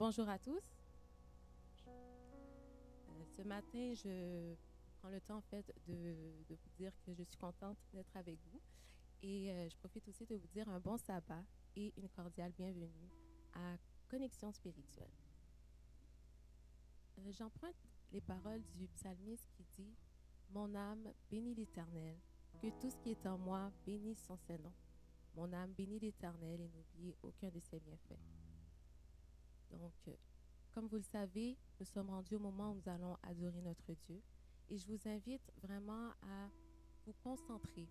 Bonjour à tous. Ce matin, je prends le temps en fait de vous dire que je suis contente d'être avec vous et je profite aussi de vous dire un bon sabbat et une cordiale bienvenue à Connexion spirituelle. J'emprunte les paroles du psalmiste qui dit « Mon âme bénit l'Éternel, que tout ce qui est en moi bénisse son Saint-Nom. Mon âme bénit l'Éternel et n'oublie aucun de ses bienfaits. » Donc, comme vous le savez, nous sommes rendus au moment où nous allons adorer notre Dieu et je vous invite vraiment à vous concentrer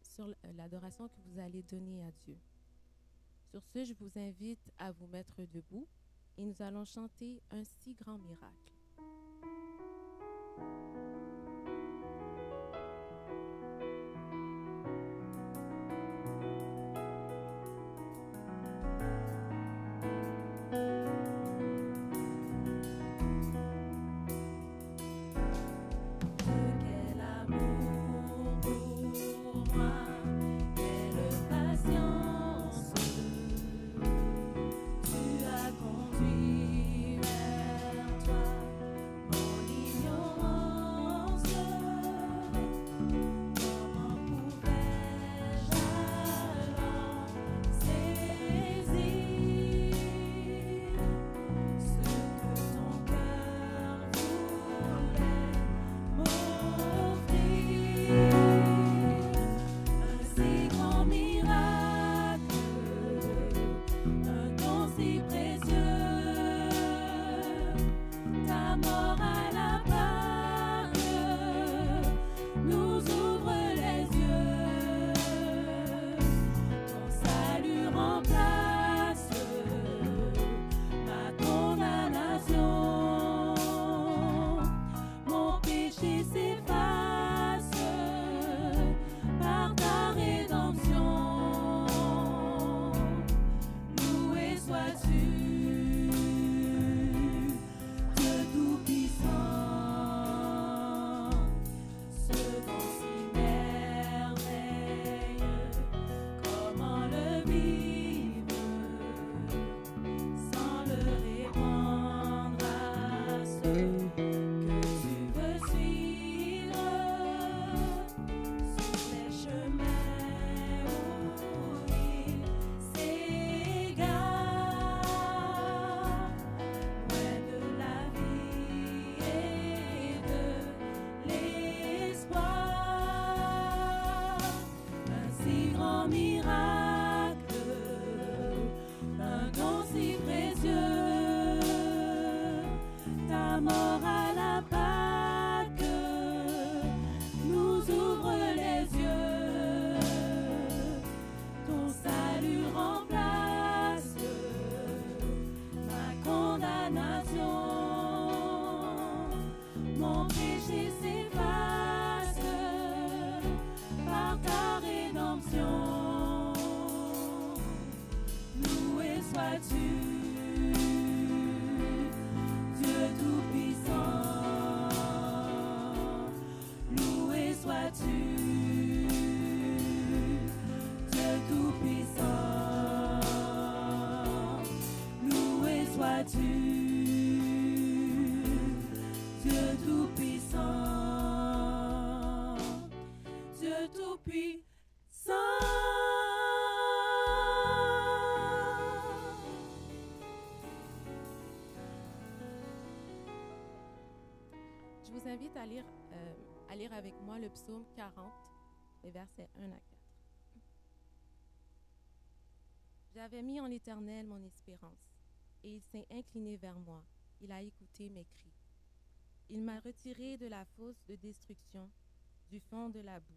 sur l'adoration que vous allez donner à Dieu. Sur ce, je vous invite à vous mettre debout et nous allons chanter un si grand miracle. Je vous invite à lire avec moi le psaume 40, les versets 1 à 4. J'avais mis en l'Éternel mon espérance, et il s'est incliné vers moi. Il a écouté mes cris. Il m'a retiré de la fosse de destruction, du fond de la boue,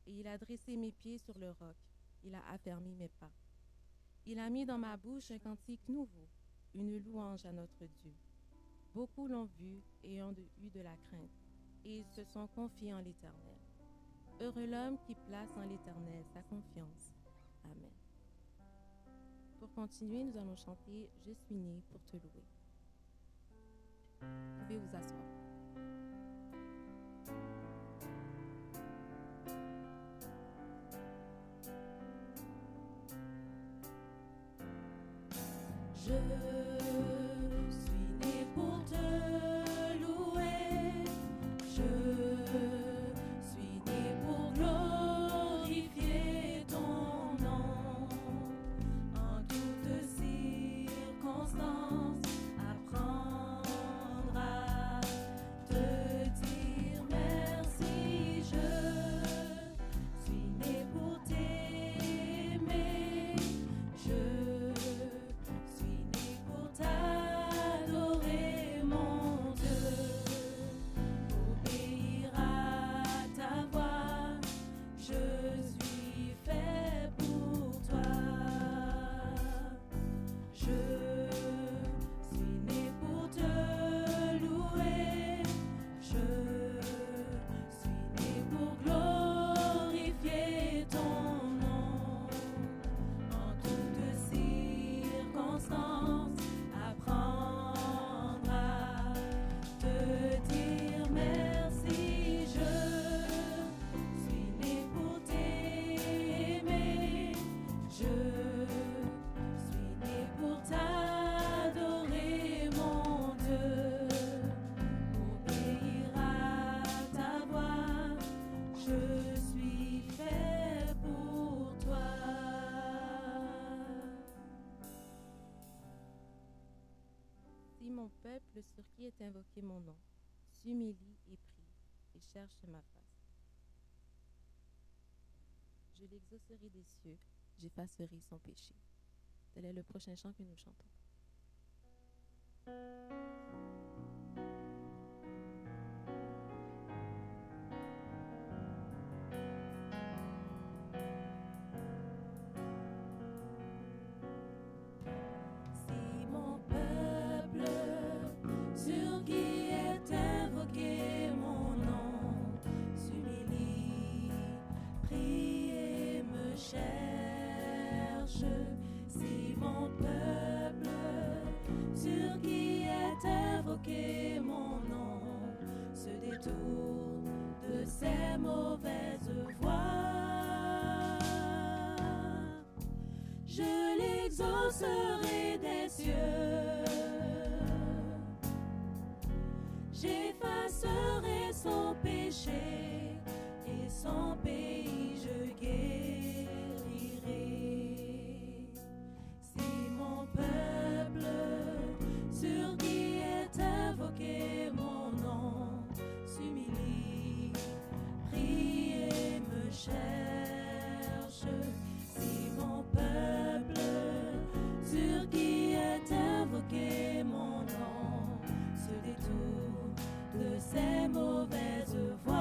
et il a dressé mes pieds sur le roc. Il a affermi mes pas. Il a mis dans ma bouche un cantique nouveau, une louange à notre Dieu. Beaucoup l'ont vu et ont eu de la crainte, et ils se sont confiés en l'Éternel. Heureux l'homme qui place en l'Éternel sa confiance. Amen. Pour continuer, nous allons chanter « Je suis né pour te louer ». Vous pouvez vous asseoir. Je suis né pour te louer. Je suis né pour glorifier ton nom. En toutes circonstances, apprendre à te dire merci. Je suis né pour t'aimer. Je suis né pour t'adorer, mon Dieu. Obéir à ta voix. Je suis fait pour toi. Je suis né pour te louer. Je suis né pour glorifier ton nom. En toutes circonstances, apprendre à te dire merci. Je suis né pour t'aimer. Je suis né pour t'adorer, mon Dieu. Obéir à ta voix. Je suis fait pour toi. Si mon peuple sur qui est invoqué mon nom s'humilie et prie et cherche ma face, je l'exaucerai des cieux, j'effacerai son péché. Tel est le prochain chant que nous chantons. Si mon peuple sur qui est invoqué mon nom s'humilie, prie et me cherche. Si mon peuple sur qui est invoqué mon nom se détourne de ses mauvaises voies, je l'exaucerai des cieux. J'effacerai son péché et son pays je guérirai. Si mon peuple sur qui est invoqué mon nom s'humilie, prie et me cherche. Si mon peuple sur qui est invoqué mon nom se détourne de ses mauvaises voies,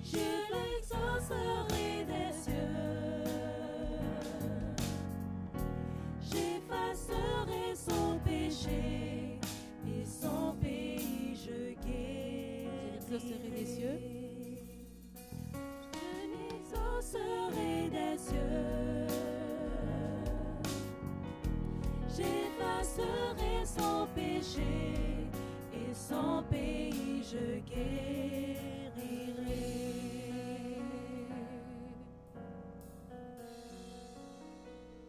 je l'exaucerai des cieux. J'effacerai son péché et son pays je guérirai. Je l'exaucerai des cieux. Je l'exaucerai des cieux. J'effacerai son péché et son pays je guérirai.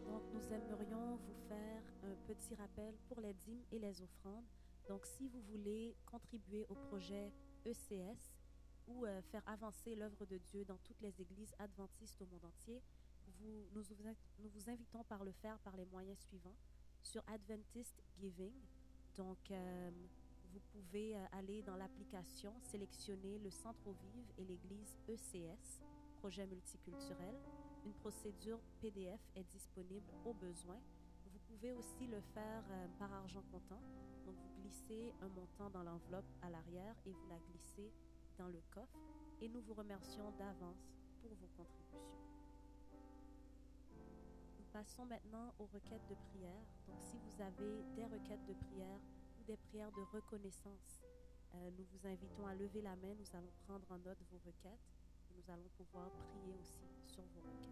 Donc, nous aimerions vous faire un petit rappel pour les dîmes et les offrandes. Donc, si vous voulez contribuer au projet ECS ou faire avancer l'œuvre de Dieu dans toutes les églises adventistes au monde entier, nous vous invitons par le faire par les moyens suivants. Sur Adventist Giving, donc vous pouvez aller dans l'application, sélectionner le Centre aux Vives et l'église ECS, projet multiculturel. Une procédure PDF est disponible au besoin. Vous pouvez aussi le faire par argent comptant. Donc, vous glissez un montant dans l'enveloppe à l'arrière et vous la glissez dans le coffre. Et nous vous remercions d'avance pour vos contributions. Nous passons maintenant aux requêtes de prière. Donc, si vous avez des requêtes de prière ou des prières de reconnaissance, nous vous invitons à lever la main. Nous allons prendre en note vos requêtes et nous allons pouvoir prier aussi sur vos requêtes.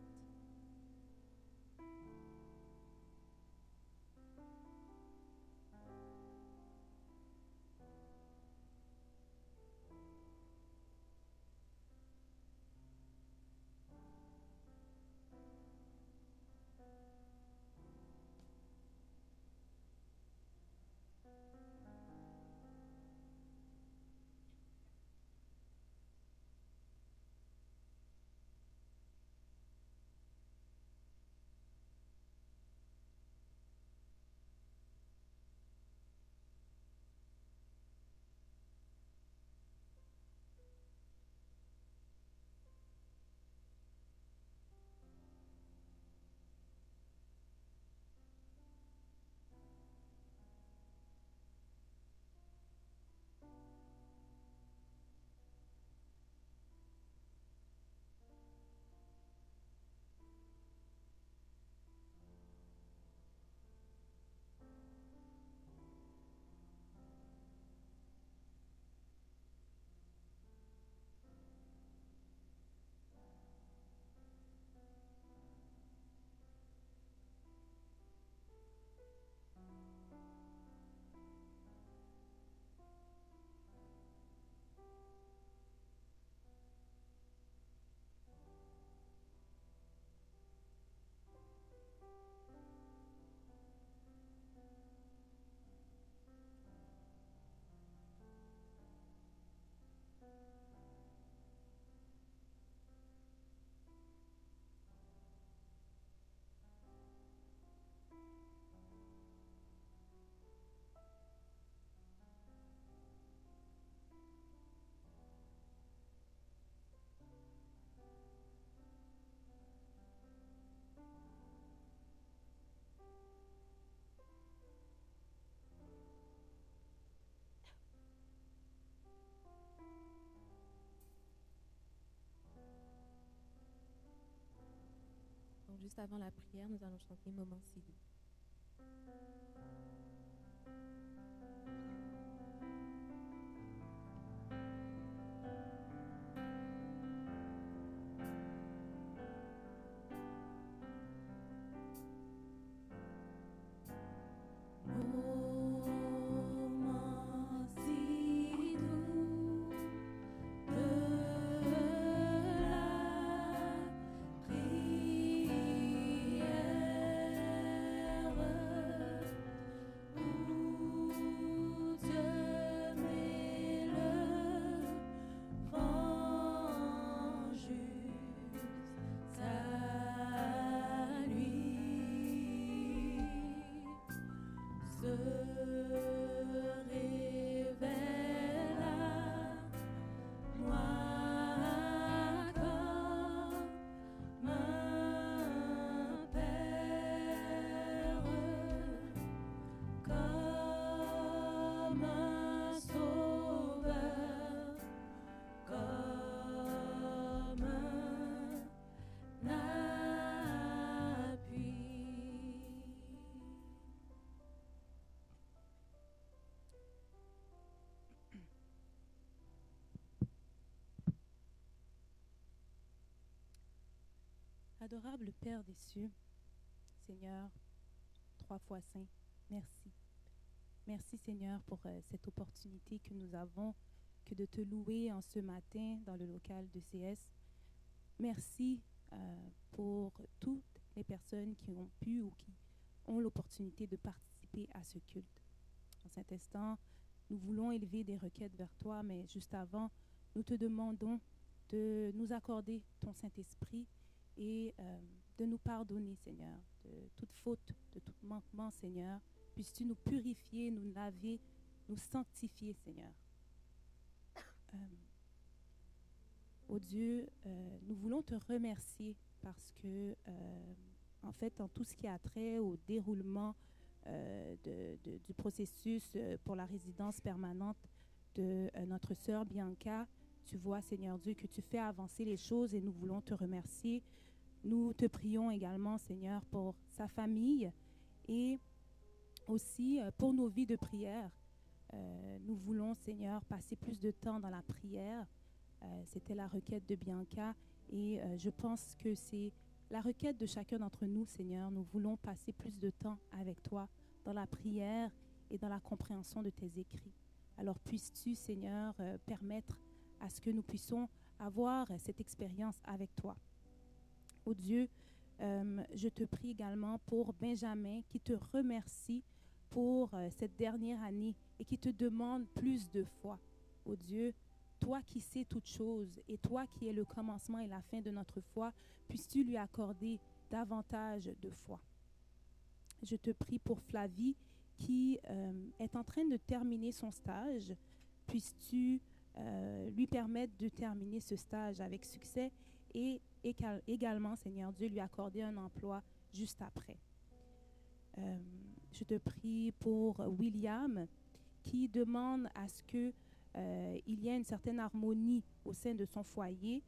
juste avant la prière, nous allons chanter Moment si doux. Moment si doux de la prière où Dieu met le vent juste à lui. Se révèle à moi comme un père, comme un sauveur, comme un appui. Adorable Père des cieux, Seigneur, 3 fois saint, merci. Merci Seigneur pour cette opportunité que nous avons que de te louer en ce matin dans le local de CS. Merci pour toutes les personnes qui ont pu ou qui ont l'opportunité de participer à ce culte. En cet instant, nous voulons élever des requêtes vers toi, mais juste avant, nous te demandons de nous accorder ton Saint-Esprit et de nous pardonner, Seigneur, de toute faute, de tout manquement, Seigneur. Puisses-tu nous purifier, nous laver, nous sanctifier, Seigneur. Ô Dieu, nous voulons te remercier parce que, en fait, en tout ce qui a trait au déroulement du processus pour la résidence permanente de notre sœur Bianca, tu vois, Seigneur Dieu, que tu fais avancer les choses et nous voulons te remercier. Nous te prions également, Seigneur, pour sa famille et aussi pour nos vies de prière. Nous voulons, Seigneur, passer plus de temps dans la prière. C'était la requête de Bianca et je pense que c'est la requête de chacun d'entre nous, Seigneur. Nous voulons passer plus de temps avec toi dans la prière et dans la compréhension de tes écrits. Alors puisses-tu, Seigneur, permettre à ce que nous puissions avoir cette expérience avec toi. Ô Dieu, je te prie également pour Benjamin qui te remercie pour cette dernière année et qui te demande plus de foi. Ô Dieu, toi qui sais toutes choses et toi qui es le commencement et la fin de notre foi, puisses-tu lui accorder davantage de foi. Je te prie pour Flavie qui est en train de terminer son stage. Puisses-tu lui permettre de terminer ce stage avec succès et également, Seigneur Dieu, lui accorder un emploi juste après. Je te prie pour William qui demande à ce que il y ait une certaine harmonie au sein de son foyer,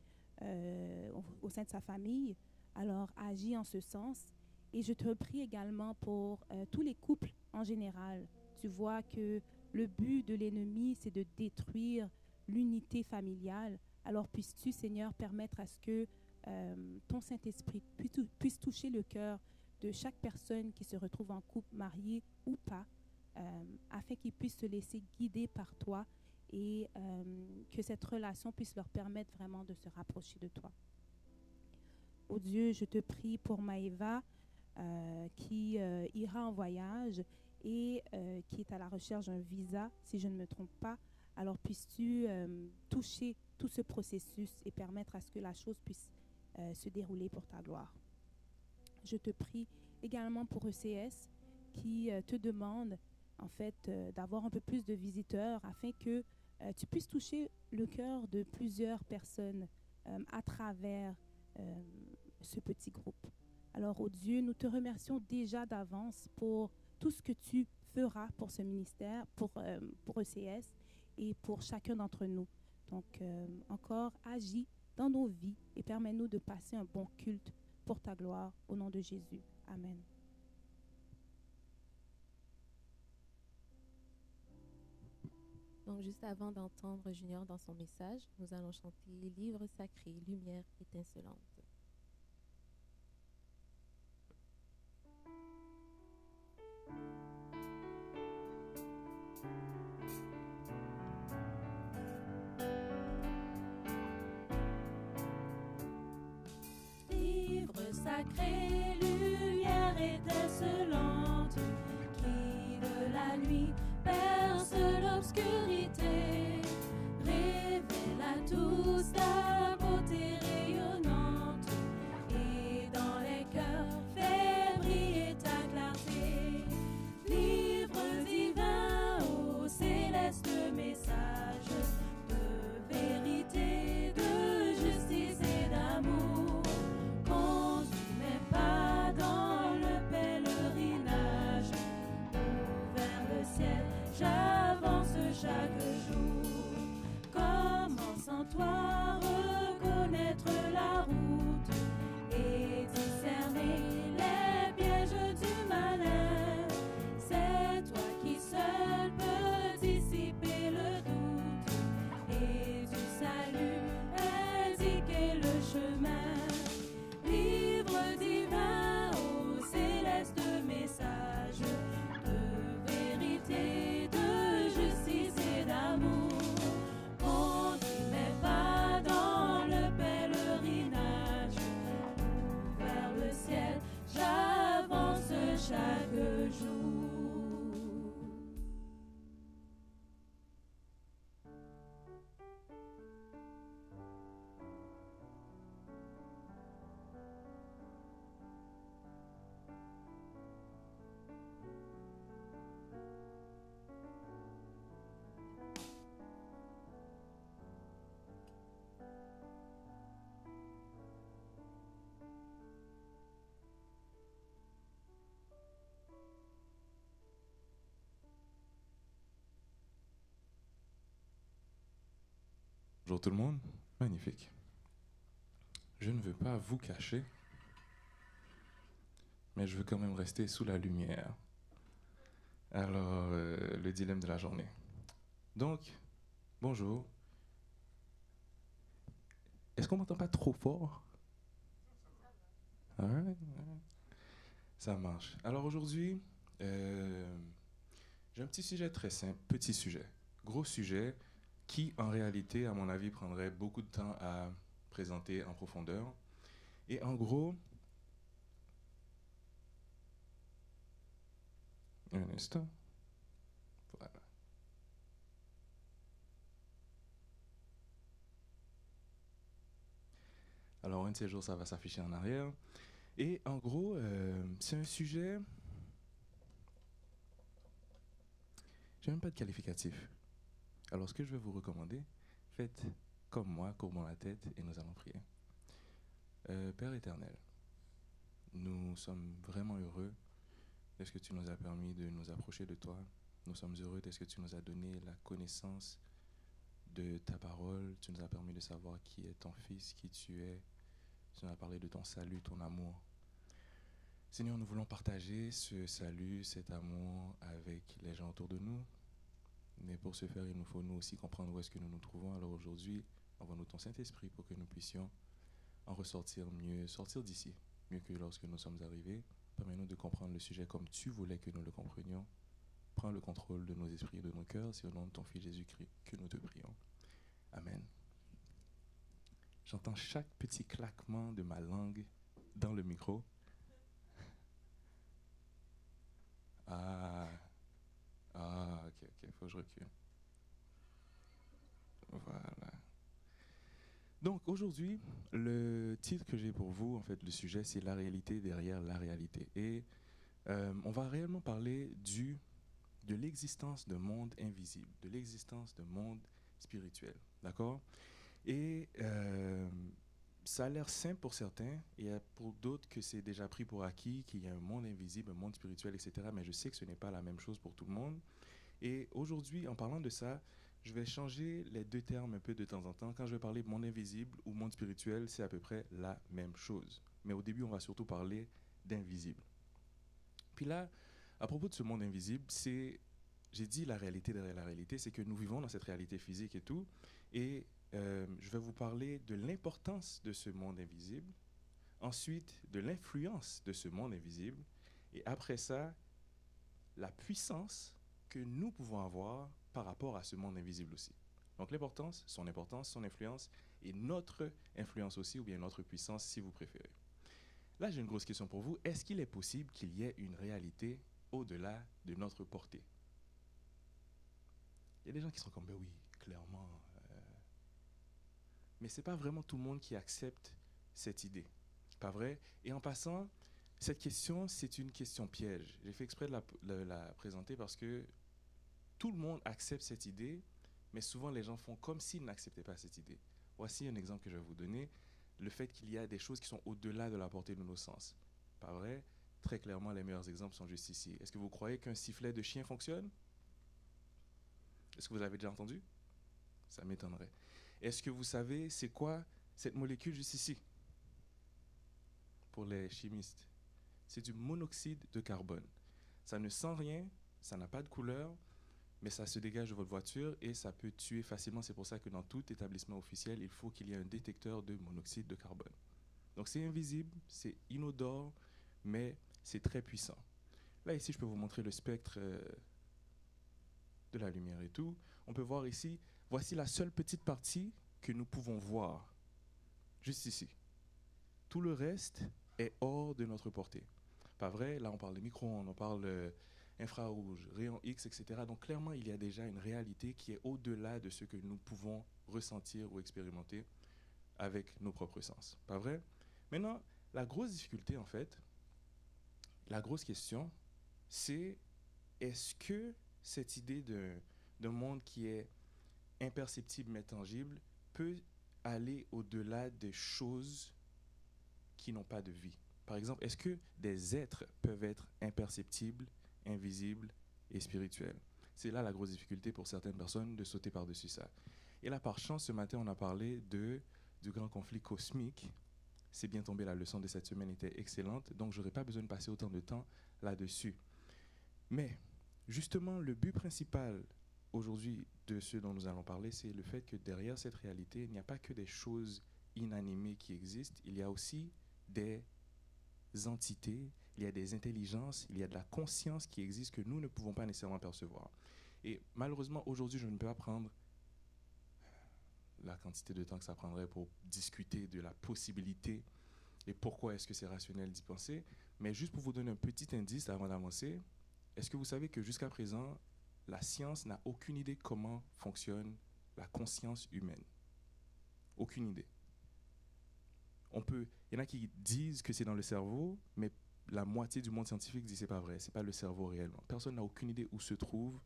au sein de sa famille. Alors, agis en ce sens. Et je te prie également pour tous les couples en général. Tu vois que le but de l'ennemi, c'est de détruire l'unité familiale. Alors, puisses-tu, Seigneur, permettre à ce que ton Saint-Esprit puisse toucher le cœur de chaque personne qui se retrouve en couple, mariée ou pas, afin qu'ils puissent se laisser guider par toi et que cette relation puisse leur permettre vraiment de se rapprocher de toi. Ô Dieu, je te prie pour Maëva qui ira en voyage et qui est à la recherche d'un visa, si je ne me trompe pas. Alors puisses-tu toucher tout ce processus et permettre à ce que la chose puisse se dérouler pour ta gloire. Je te prie également pour ECS qui te demande en fait d'avoir un peu plus de visiteurs afin que tu puisses toucher le cœur de plusieurs personnes à travers ce petit groupe. Alors, ô Dieu, nous te remercions déjà d'avance pour tout ce que tu feras pour ce ministère, pour ECS et pour chacun d'entre nous. Donc, encore, agis dans nos vies et permets-nous de passer un bon culte pour ta gloire. Au nom de Jésus. Amen. Donc, juste avant d'entendre Junior dans son message, nous allons chanter Livre sacré, lumière étincelante. Livre sacré, lumière étincelante, qui de la nuit perce l'obscurité, révèle à tous ta beauté rayonnante, et dans les cœurs fait briller ta clarté. Livre divin, ô céleste message de vérité, de justice et d'amour, conduis mes pas dans le pèlerinage, vers le ciel j'avance chaque jour. Comment sans toi reconnaître la route et discerner les pièges du malin? C'est toi qui seul peux dissiper le doute et du salut indiquer le chemin. Livre divin, ô céleste message de vérité, de justice et d'amour, conduis mes pas dans le pèlerinage, vers le ciel j'avance chaque jour. Bonjour tout le monde, magnifique. Je ne veux pas vous cacher, mais je veux quand même rester sous la lumière. Alors, le dilemme de la journée. Donc, bonjour. Est-ce qu'on m'entend pas trop fort? All right. Ça marche. Alors aujourd'hui, j'ai un petit sujet très simple, petit sujet, gros sujet, qui en réalité, à mon avis, prendrait beaucoup de temps à présenter en profondeur. Et en gros, un instant. Voilà. Alors, un de ces jours, ça va s'afficher en arrière. Et en gros, c'est un sujet... J'ai même pas de qualificatif. Alors, ce que je vais vous recommander, faites comme moi, courbons la tête et nous allons prier. Père éternel, nous sommes vraiment heureux de ce que tu nous as permis de nous approcher de toi. Nous sommes heureux de ce que tu nous as donné la connaissance de ta parole. Tu nous as permis de savoir qui est ton Fils, qui tu es. Tu nous as parlé de ton salut, ton amour. Seigneur, nous voulons partager ce salut, cet amour avec les gens autour de nous. Mais pour ce faire, il nous faut nous aussi comprendre où est-ce que nous nous trouvons. Alors aujourd'hui, envoie-nous ton Saint-Esprit pour que nous puissions en ressortir mieux, sortir d'ici, mieux que lorsque nous sommes arrivés. Permets-nous de comprendre le sujet comme tu voulais que nous le comprenions. Prends le contrôle de nos esprits et de nos cœurs. C'est au nom de ton Fils Jésus-Christ que nous te prions. Amen. J'entends chaque petit claquement de ma langue dans le micro. Ok, faut que je recule. Voilà. Donc aujourd'hui, le titre que j'ai pour vous, en fait, le sujet, c'est la réalité derrière la réalité. Et on va réellement parler de l'existence d'un monde invisible, de l'existence d'un monde spirituel, d'accord? Et ça a l'air simple pour certains, et pour d'autres que c'est déjà pris pour acquis, qu'il y a un monde invisible, un monde spirituel, etc. Mais je sais que ce n'est pas la même chose pour tout le monde. Et aujourd'hui, en parlant de ça, je vais changer les deux termes un peu de temps en temps. Quand je vais parler de monde invisible ou monde spirituel, c'est à peu près la même chose. mais au début, on va surtout parler d'invisible. Puis là, à propos de ce monde invisible, j'ai dit la réalité derrière la réalité, c'est que nous vivons dans cette réalité physique et tout, et je vais vous parler de l'importance de ce monde invisible, ensuite de l'influence de ce monde invisible, et après ça, la puissance que nous pouvons avoir par rapport à ce monde invisible aussi. Donc l'importance, son influence, et notre influence aussi, ou bien notre puissance si vous préférez. Là, j'ai une grosse question pour vous. Est-ce qu'il est possible qu'il y ait une réalité au-delà de notre portée? Il y a des gens qui sont comme, ben oui, clairement. Mais ce n'est pas vraiment tout le monde qui accepte cette idée. Pas vrai? Et en passant, cette question, c'est une question piège. J'ai fait exprès de la présenter parce que tout le monde accepte cette idée, mais souvent les gens font comme s'ils n'acceptaient pas cette idée. Voici un exemple que je vais vous donner. Le fait qu'il y a des choses qui sont au-delà de la portée de nos sens. Pas vrai? Très clairement, les meilleurs exemples sont juste ici. Est-ce que vous croyez qu'un sifflet de chien fonctionne? Est-ce que vous avez déjà entendu? Ça m'étonnerait. Est-ce que vous savez c'est quoi cette molécule juste ici? Pour les chimistes, c'est du monoxyde de carbone. Ça ne sent rien, ça n'a pas de couleur, mais ça se dégage de votre voiture et ça peut tuer facilement. C'est pour ça que dans tout établissement officiel, il faut qu'il y ait un détecteur de monoxyde de carbone. Donc c'est invisible, c'est inodore, mais c'est très puissant. Là, ici, je peux vous montrer le spectre de la lumière et tout. On peut voir ici, voici la seule petite partie que nous pouvons voir, juste ici. Tout le reste est hors de notre portée. Pas vrai? Là, on parle de micro-ondes, on parle infrarouge, rayons X, etc. Donc, clairement, il y a déjà une réalité qui est au-delà de ce que nous pouvons ressentir ou expérimenter avec nos propres sens. Pas vrai? Maintenant, la grosse difficulté, en fait, la grosse question, c'est est-ce que cette idée d'un monde qui est imperceptible mais tangible peut aller au-delà des choses qui n'ont pas de vie? Par exemple, est-ce que des êtres peuvent être imperceptibles, invisibles et spirituels? C'est là la grosse difficulté pour certaines personnes de sauter par-dessus ça. Et là, par chance, ce matin, on a parlé du grand conflit cosmique. C'est bien tombé, la leçon de cette semaine était excellente, donc je n'aurai pas besoin de passer autant de temps là-dessus. Mais, justement, le but principal aujourd'hui de ce dont nous allons parler, c'est le fait que derrière cette réalité, il n'y a pas que des choses inanimées qui existent, il y a aussi des entités, il y a des intelligences, il y a de la conscience qui existe que nous ne pouvons pas nécessairement percevoir. Et malheureusement, aujourd'hui, je ne peux pas prendre la quantité de temps que ça prendrait pour discuter de la possibilité et pourquoi est-ce que c'est rationnel d'y penser. Mais juste pour vous donner un petit indice avant d'avancer, est-ce que vous savez que jusqu'à présent, la science n'a aucune idée comment fonctionne la conscience humaine? Aucune idée. Il y en a qui disent que c'est dans le cerveau, mais la moitié du monde scientifique dit que ce n'est pas vrai, ce n'est pas le cerveau réellement. Personne n'a aucune idée où se trouve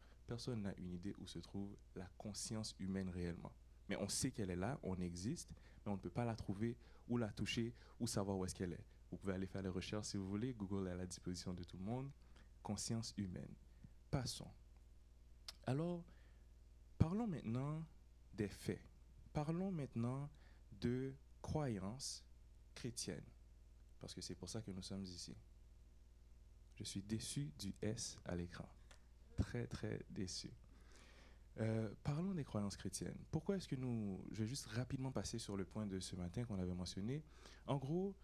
la conscience humaine réellement. Mais on sait qu'elle est là, on existe, mais on ne peut pas la trouver ou la toucher ou savoir où est-ce qu'elle est. Vous pouvez aller faire les recherches si vous voulez, Google est à la disposition de tout le monde. Conscience humaine. Passons. Alors, parlons maintenant des faits. Parlons maintenant de croyances chrétiennes, parce que c'est pour ça que nous sommes ici. Je suis déçu du S à l'écran. Très, très déçu. Parlons des croyances chrétiennes. Pourquoi est-ce que je vais juste rapidement passer sur le point de ce matin qu'on avait mentionné. En gros,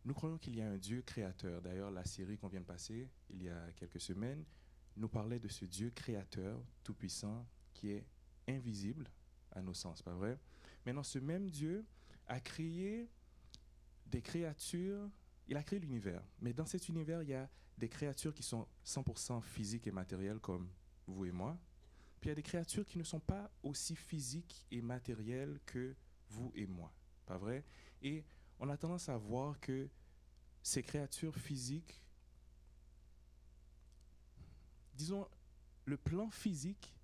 nous croyons qu'il y a un Dieu créateur. D'ailleurs, la série qu'on vient de passer, il y a quelques semaines, nous parlait de ce Dieu créateur tout-puissant qui est invisible à nos sens, pas vrai? Maintenant, ce même Dieu a créé des créatures, il a créé l'univers. Mais dans cet univers, il y a des créatures qui sont 100% physiques et matérielles comme vous et moi. Puis il y a des créatures qui ne sont pas aussi physiques et matérielles que vous et moi, pas vrai? Et on a tendance à voir que ces créatures physiques, disons, le plan physique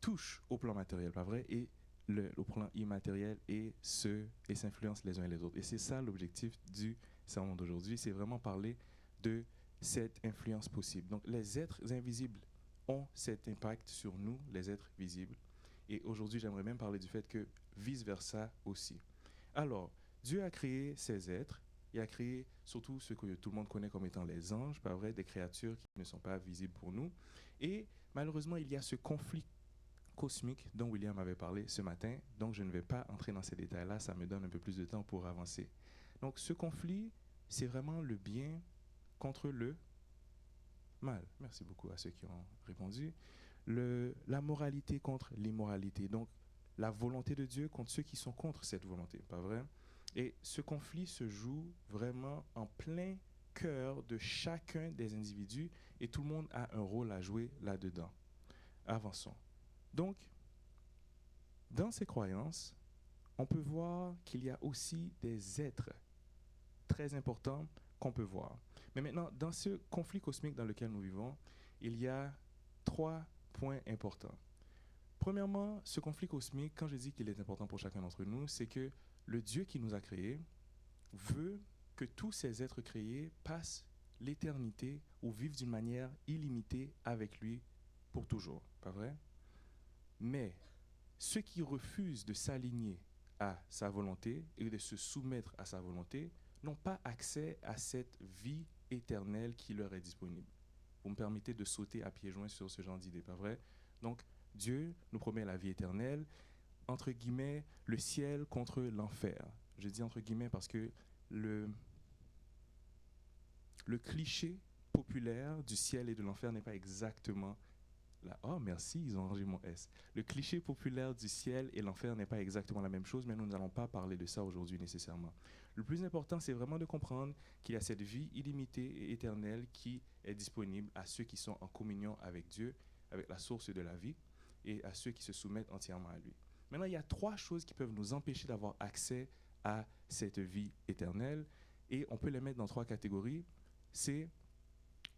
touche au plan matériel, pas vrai? Et au plan immatériel et s'influencent les uns et les autres. Et c'est ça l'objectif du sermon d'aujourd'hui, c'est vraiment parler de cette influence possible. Donc les êtres invisibles ont cet impact sur nous, les êtres visibles. Et aujourd'hui, j'aimerais même parler du fait que vice-versa aussi. Alors, Dieu a créé ces êtres Il a créé surtout ce que tout le monde connaît comme étant les anges, pas vrai, des créatures qui ne sont pas visibles pour nous. Et malheureusement, il y a ce conflit cosmique dont William avait parlé ce matin. Donc, je ne vais pas entrer dans ces détails-là, ça me donne un peu plus de temps pour avancer. Donc, ce conflit, c'est vraiment le bien contre le mal. Merci beaucoup à ceux qui ont répondu. La moralité contre l'immoralité. Donc, la volonté de Dieu contre ceux qui sont contre cette volonté, pas vrai? Et ce conflit se joue vraiment en plein cœur de chacun des individus et tout le monde a un rôle à jouer là-dedans. Avançons. Donc, dans ces croyances, on peut voir qu'il y a aussi des êtres très importants qu'on peut voir. Mais maintenant, dans ce conflit cosmique dans lequel nous vivons, il y a 3 points importants. Premièrement, ce conflit cosmique, quand je dis qu'il est important pour chacun d'entre nous, c'est que le Dieu qui nous a créés veut que tous ces êtres créés passent l'éternité ou vivent d'une manière illimitée avec lui pour toujours. Pas vrai? Mais ceux qui refusent de s'aligner à sa volonté et de se soumettre à sa volonté n'ont pas accès à cette vie éternelle qui leur est disponible. Vous me permettez de sauter à pieds joints sur ce genre d'idée, pas vrai? Donc, Dieu nous promet la vie éternelle, entre guillemets, le ciel contre l'enfer. Je dis entre guillemets parce que le cliché populaire du ciel et de l'enfer n'est pas exactement là. Oh, merci, ils ont rangé mon S. Le cliché populaire du ciel et l'enfer n'est pas exactement la même chose, mais nous n'allons pas parler de ça aujourd'hui nécessairement. Le plus important, c'est vraiment de comprendre qu'il y a cette vie illimitée et éternelle qui est disponible à ceux qui sont en communion avec Dieu, avec la source de la vie, et à ceux qui se soumettent entièrement à lui. Maintenant, il y a 3 choses qui peuvent nous empêcher d'avoir accès à cette vie éternelle, et on peut les mettre dans 3 catégories. C'est,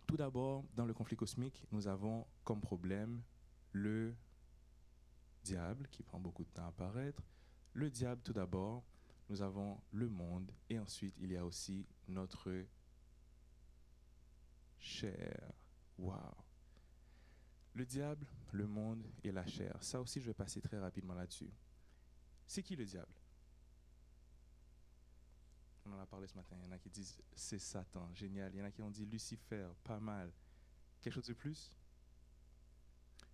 tout d'abord, dans le conflit cosmique, nous avons comme problème le diable, qui prend beaucoup de temps à apparaître. Le diable, tout d'abord, nous avons le monde, et ensuite, il y a aussi notre chair. Waouh! Le diable, le monde et la chair. Ça aussi, je vais passer très rapidement là-dessus. C'est qui le diable? On en a parlé ce matin. Il y en a qui disent c'est Satan, génial. Il y en a qui ont dit Lucifer, pas mal. Quelque chose de plus?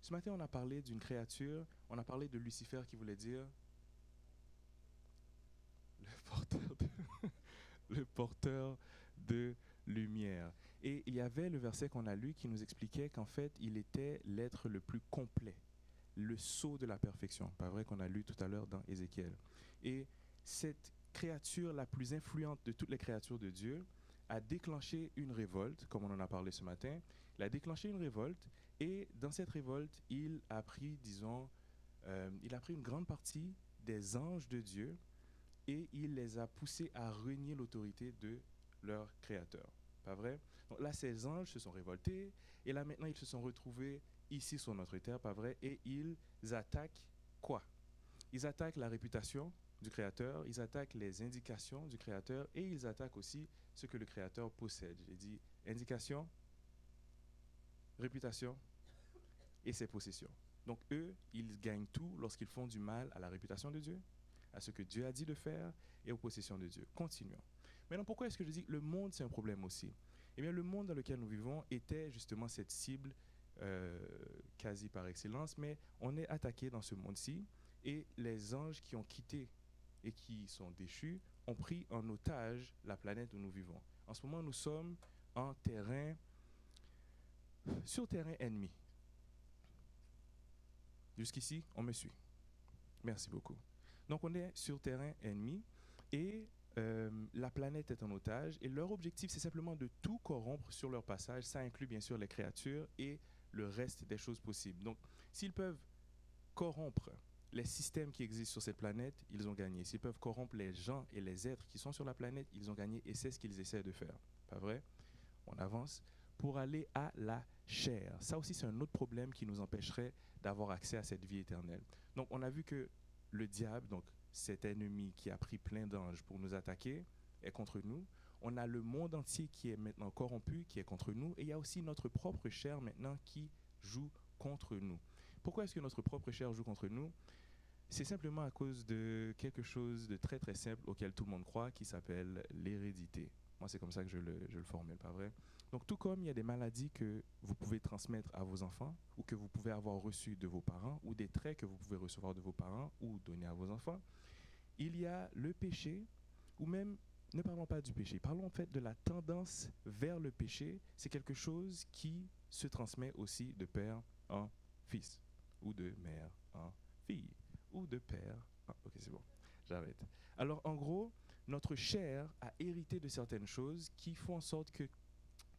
Ce matin, on a parlé d'une créature. On a parlé de Lucifer qui voulait dire le porteur de lumière. Et il y avait le verset qu'on a lu qui nous expliquait qu'en fait, il était l'être le plus complet, le sceau de la perfection. Pas vrai qu'on a lu tout à l'heure dans Ézéchiel. Et cette créature la plus influente de toutes les créatures de Dieu a déclenché une révolte, comme on en a parlé ce matin. Il a déclenché une révolte et dans cette révolte, il a pris, une grande partie des anges de Dieu et il les a poussés à renier l'autorité de leur créateur. Pas vrai? Donc là, ces anges se sont révoltés et là maintenant, ils se sont retrouvés ici sur notre terre, pas vrai? Et ils attaquent quoi? Ils attaquent la réputation du Créateur, ils attaquent les indications du Créateur et ils attaquent aussi ce que le Créateur possède. J'ai dit indication, réputation et ses possessions. Donc eux, ils gagnent tout lorsqu'ils font du mal à la réputation de Dieu, à ce que Dieu a dit de faire et aux possessions de Dieu. Continuons. Maintenant, pourquoi est-ce que je dis que le monde, c'est un problème aussi? Eh bien, le monde dans lequel nous vivons était justement cette cible quasi par excellence, mais on est attaqué dans ce monde-ci et les anges qui ont quitté et qui sont déchus ont pris en otage la planète où nous vivons. En ce moment, nous sommes sur terrain ennemi. Jusqu'ici, on me suit. Merci beaucoup. Donc, on est sur terrain ennemi et la planète est en otage et leur objectif, c'est simplement de tout corrompre sur leur passage. Ça inclut bien sûr les créatures et le reste des choses possibles. Donc, s'ils peuvent corrompre les systèmes qui existent sur cette planète, ils ont gagné. S'ils peuvent corrompre les gens et les êtres qui sont sur la planète, ils ont gagné et c'est ce qu'ils essaient de faire. Pas vrai? On avance pour aller à la chair. Ça aussi, c'est un autre problème qui nous empêcherait d'avoir accès à cette vie éternelle. Donc, on a vu que le diable, donc cet ennemi qui a pris plein d'anges pour nous attaquer, est contre nous. On a le monde entier qui est maintenant corrompu, qui est contre nous. Et il y a aussi notre propre chair maintenant qui joue contre nous. Pourquoi est-ce que notre propre chair joue contre nous? c'est simplement à cause de quelque chose de très très simple auquel tout le monde croit, qui s'appelle l'hérédité. Moi, c'est comme ça que je le formule, pas vrai? Donc, tout comme il y a des maladies que vous pouvez transmettre à vos enfants, ou que vous pouvez avoir reçues de vos parents, ou des traits que vous pouvez recevoir de vos parents, ou donner à vos enfants, il y a le péché, ou même, ne parlons pas du péché, parlons en fait de la tendance vers le péché. C'est quelque chose qui se transmet aussi de père en fils, ou de mère en fille, ou de père en... Ok, c'est bon, j'arrête. Alors, en gros, notre chair a hérité de certaines choses qui font en sorte que,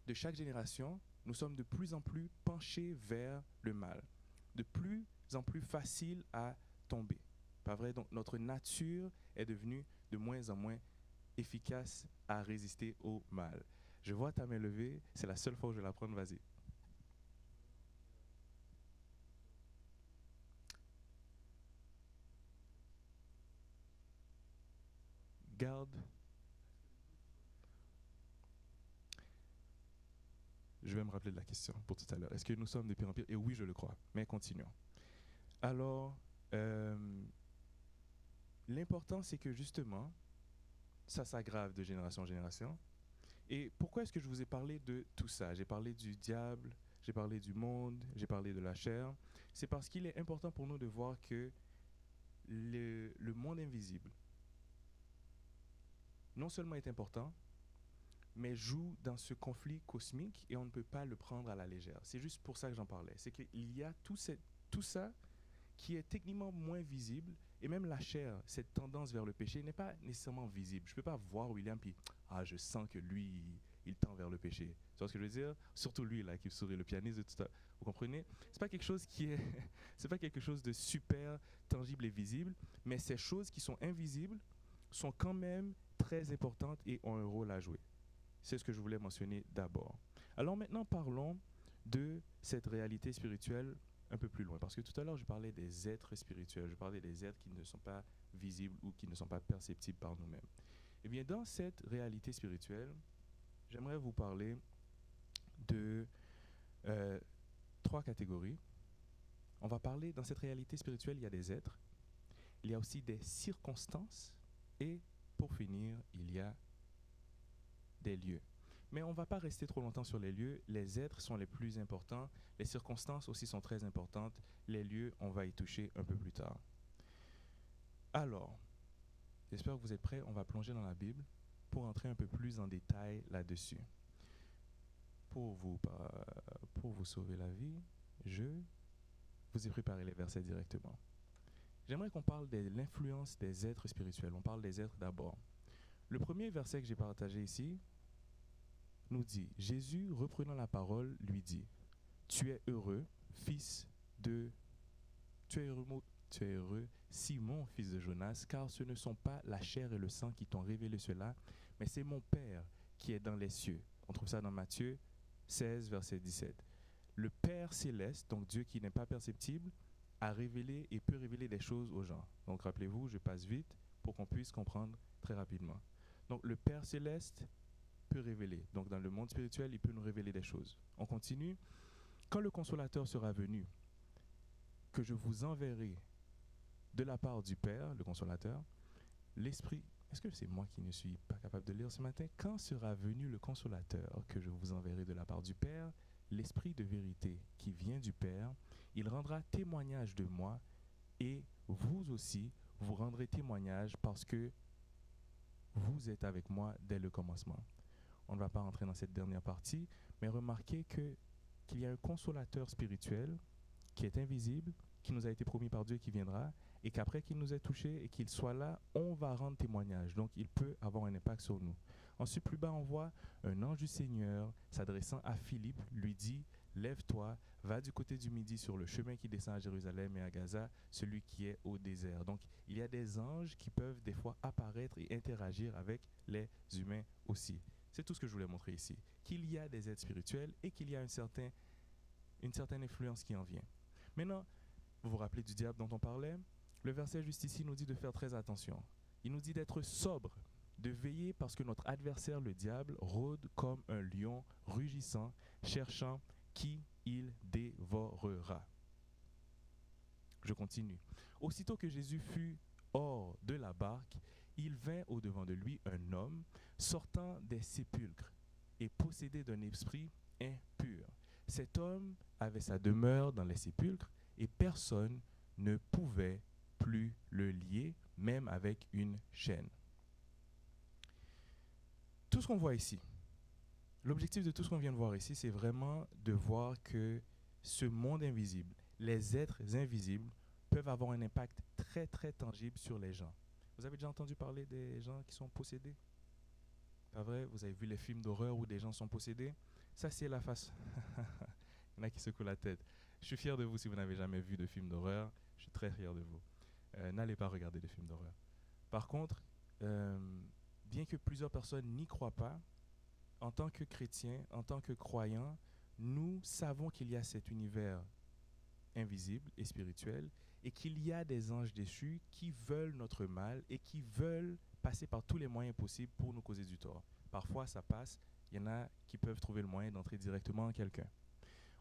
de chaque génération, nous sommes de plus en plus penchés vers le mal, de plus en plus facile à tomber. Pas vrai? Donc, notre nature est devenue de moins en moins efficace à résister au mal. Je vois ta main levée, c'est la seule fois où je vais la prendre, vas-y. Garde. Je vais me rappeler de la question pour tout à l'heure. Est-ce que nous sommes de pire en pire? Et oui, je le crois, mais continuons. Alors, l'important, c'est que justement, ça s'aggrave de génération en génération. Et pourquoi est-ce que je vous ai parlé de tout ça? J'ai parlé du diable, j'ai parlé du monde, j'ai parlé de la chair. C'est parce qu'il est important pour nous de voir que le monde invisible, non seulement est important, mais joue dans ce conflit cosmique et on ne peut pas le prendre à la légère. C'est juste pour ça que j'en parlais. C'est qu'il y a tout ça qui est techniquement moins visible, et même la chair, cette tendance vers le péché n'est pas nécessairement visible. Je ne peux pas voir William puis je sens que lui, il tend vers le péché. Tu vois ce que je veux dire? Surtout lui là qui sourit, le pianiste et tout ça. Vous comprenez? C'est pas quelque chose qui est c'est pas quelque chose de super tangible et visible, mais ces choses qui sont invisibles sont quand même très importantes et ont un rôle à jouer. C'est ce que je voulais mentionner d'abord. Alors maintenant, parlons de cette réalité spirituelle un peu plus loin. Parce que tout à l'heure, je parlais des êtres spirituels. Je parlais des êtres qui ne sont pas visibles ou qui ne sont pas perceptibles par nous-mêmes. Eh bien, dans cette réalité spirituelle, j'aimerais vous parler de 3 catégories. On va parler, dans cette réalité spirituelle, il y a des êtres, il y a aussi des circonstances, et pour finir, il y a des lieux. Mais on ne va pas rester trop longtemps sur les lieux. Les êtres sont les plus importants. Les circonstances aussi sont très importantes. Les lieux, on va y toucher un peu plus tard. Alors, j'espère que vous êtes prêts. On va plonger dans la Bible pour entrer un peu plus en détail là-dessus. Pour vous sauver la vie, je vous ai préparé les versets directement. J'aimerais qu'on parle de l'influence des êtres spirituels. On parle des êtres d'abord. Le premier verset que j'ai partagé ici nous dit, Jésus, reprenant la parole, lui dit, tu es heureux, Simon, fils de Jonas, car ce ne sont pas la chair et le sang qui t'ont révélé cela, mais c'est mon Père qui est dans les cieux. On trouve ça dans Matthieu 16, verset 17. Le Père céleste, donc Dieu qui n'est pas perceptible, a révélé et peut révéler des choses aux gens. Donc rappelez-vous, je passe vite pour qu'on puisse comprendre très rapidement. Donc le Père céleste peut révéler. Donc dans le monde spirituel, il peut nous révéler des choses. On continue. Quand le consolateur sera venu, que je vous enverrai de la part du Père, le consolateur, l'Esprit... Est-ce que c'est moi qui ne suis pas capable de lire ce matin? Quand sera venu le consolateur que je vous enverrai de la part du Père, l'Esprit de vérité qui vient du Père, il rendra témoignage de moi et vous aussi, vous rendrez témoignage parce que vous êtes avec moi dès le commencement. On ne va pas rentrer dans cette dernière partie, mais remarquez qu'il y a un consolateur spirituel qui est invisible, qui nous a été promis par Dieu qui viendra, et qu'après qu'il nous ait touchés et qu'il soit là, on va rendre témoignage. Donc, il peut avoir un impact sur nous. Ensuite, plus bas, on voit un ange du Seigneur s'adressant à Philippe, lui dit, « Lève-toi, va du côté du midi sur le chemin qui descend à Jérusalem et à Gaza, celui qui est au désert. » Donc, il y a des anges qui peuvent des fois apparaître et interagir avec les humains aussi. C'est tout ce que je voulais montrer ici. Qu'il y a des êtres spirituels et qu'il y a une certaine influence qui en vient. Maintenant, vous vous rappelez du diable dont on parlait? Le verset juste ici nous dit de faire très attention. Il nous dit d'être sobre, de veiller parce que notre adversaire, le diable, rôde comme un lion rugissant, cherchant qui il dévorera. Je continue. Aussitôt que Jésus fut hors de la barque, il vint au-devant de lui un homme sortant des sépulcres et possédé d'un esprit impur. Cet homme avait sa demeure dans les sépulcres et personne ne pouvait plus le lier, même avec une chaîne. Tout ce qu'on voit ici, l'objectif de tout ce qu'on vient de voir ici, c'est vraiment de voir que ce monde invisible, les êtres invisibles, peuvent avoir un impact très, très tangible sur les gens. Vous avez déjà entendu parler des gens qui sont possédés? Pas vrai? Vous avez vu les films d'horreur où des gens sont possédés? Ça, c'est la face. Il y en a qui secouent la tête. Je suis fier de vous si vous n'avez jamais vu de film d'horreur. Je suis très fier de vous. N'allez pas regarder de films d'horreur. Par contre, bien que plusieurs personnes n'y croient pas, en tant que chrétiens, en tant que croyants, nous savons qu'il y a cet univers invisible et spirituel et qu'il y a des anges déchus qui veulent notre mal et qui veulent passer par tous les moyens possibles pour nous causer du tort. Parfois, ça passe. Il y en a qui peuvent trouver le moyen d'entrer directement en quelqu'un.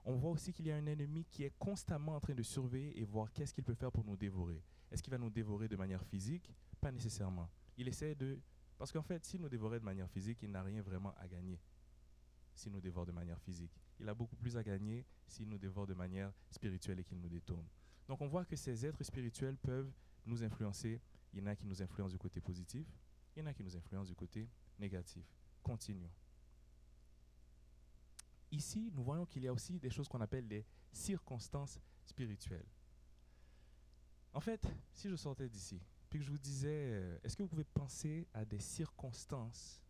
On voit aussi qu'il y a un ennemi qui est constamment en train de surveiller et voir qu'est-ce qu'il peut faire pour nous dévorer. Est-ce qu'il va nous dévorer de manière physique? Pas nécessairement. Il essaie de... Parce qu'en fait, s'il nous dévorait de manière physique, il n'a rien vraiment à gagner. S'il nous dévore de manière physique. Il a beaucoup plus à gagner s'il nous dévore de manière spirituelle et qu'il nous détourne. Donc on voit que ces êtres spirituels peuvent nous influencer. Il y en a qui nous influencent du côté positif, il y en a qui nous influencent du côté négatif. Continuons. Ici, nous voyons qu'il y a aussi des choses qu'on appelle les circonstances spirituelles. En fait, si je sortais d'ici, puis que je vous disais, est-ce que vous pouvez penser à des circonstances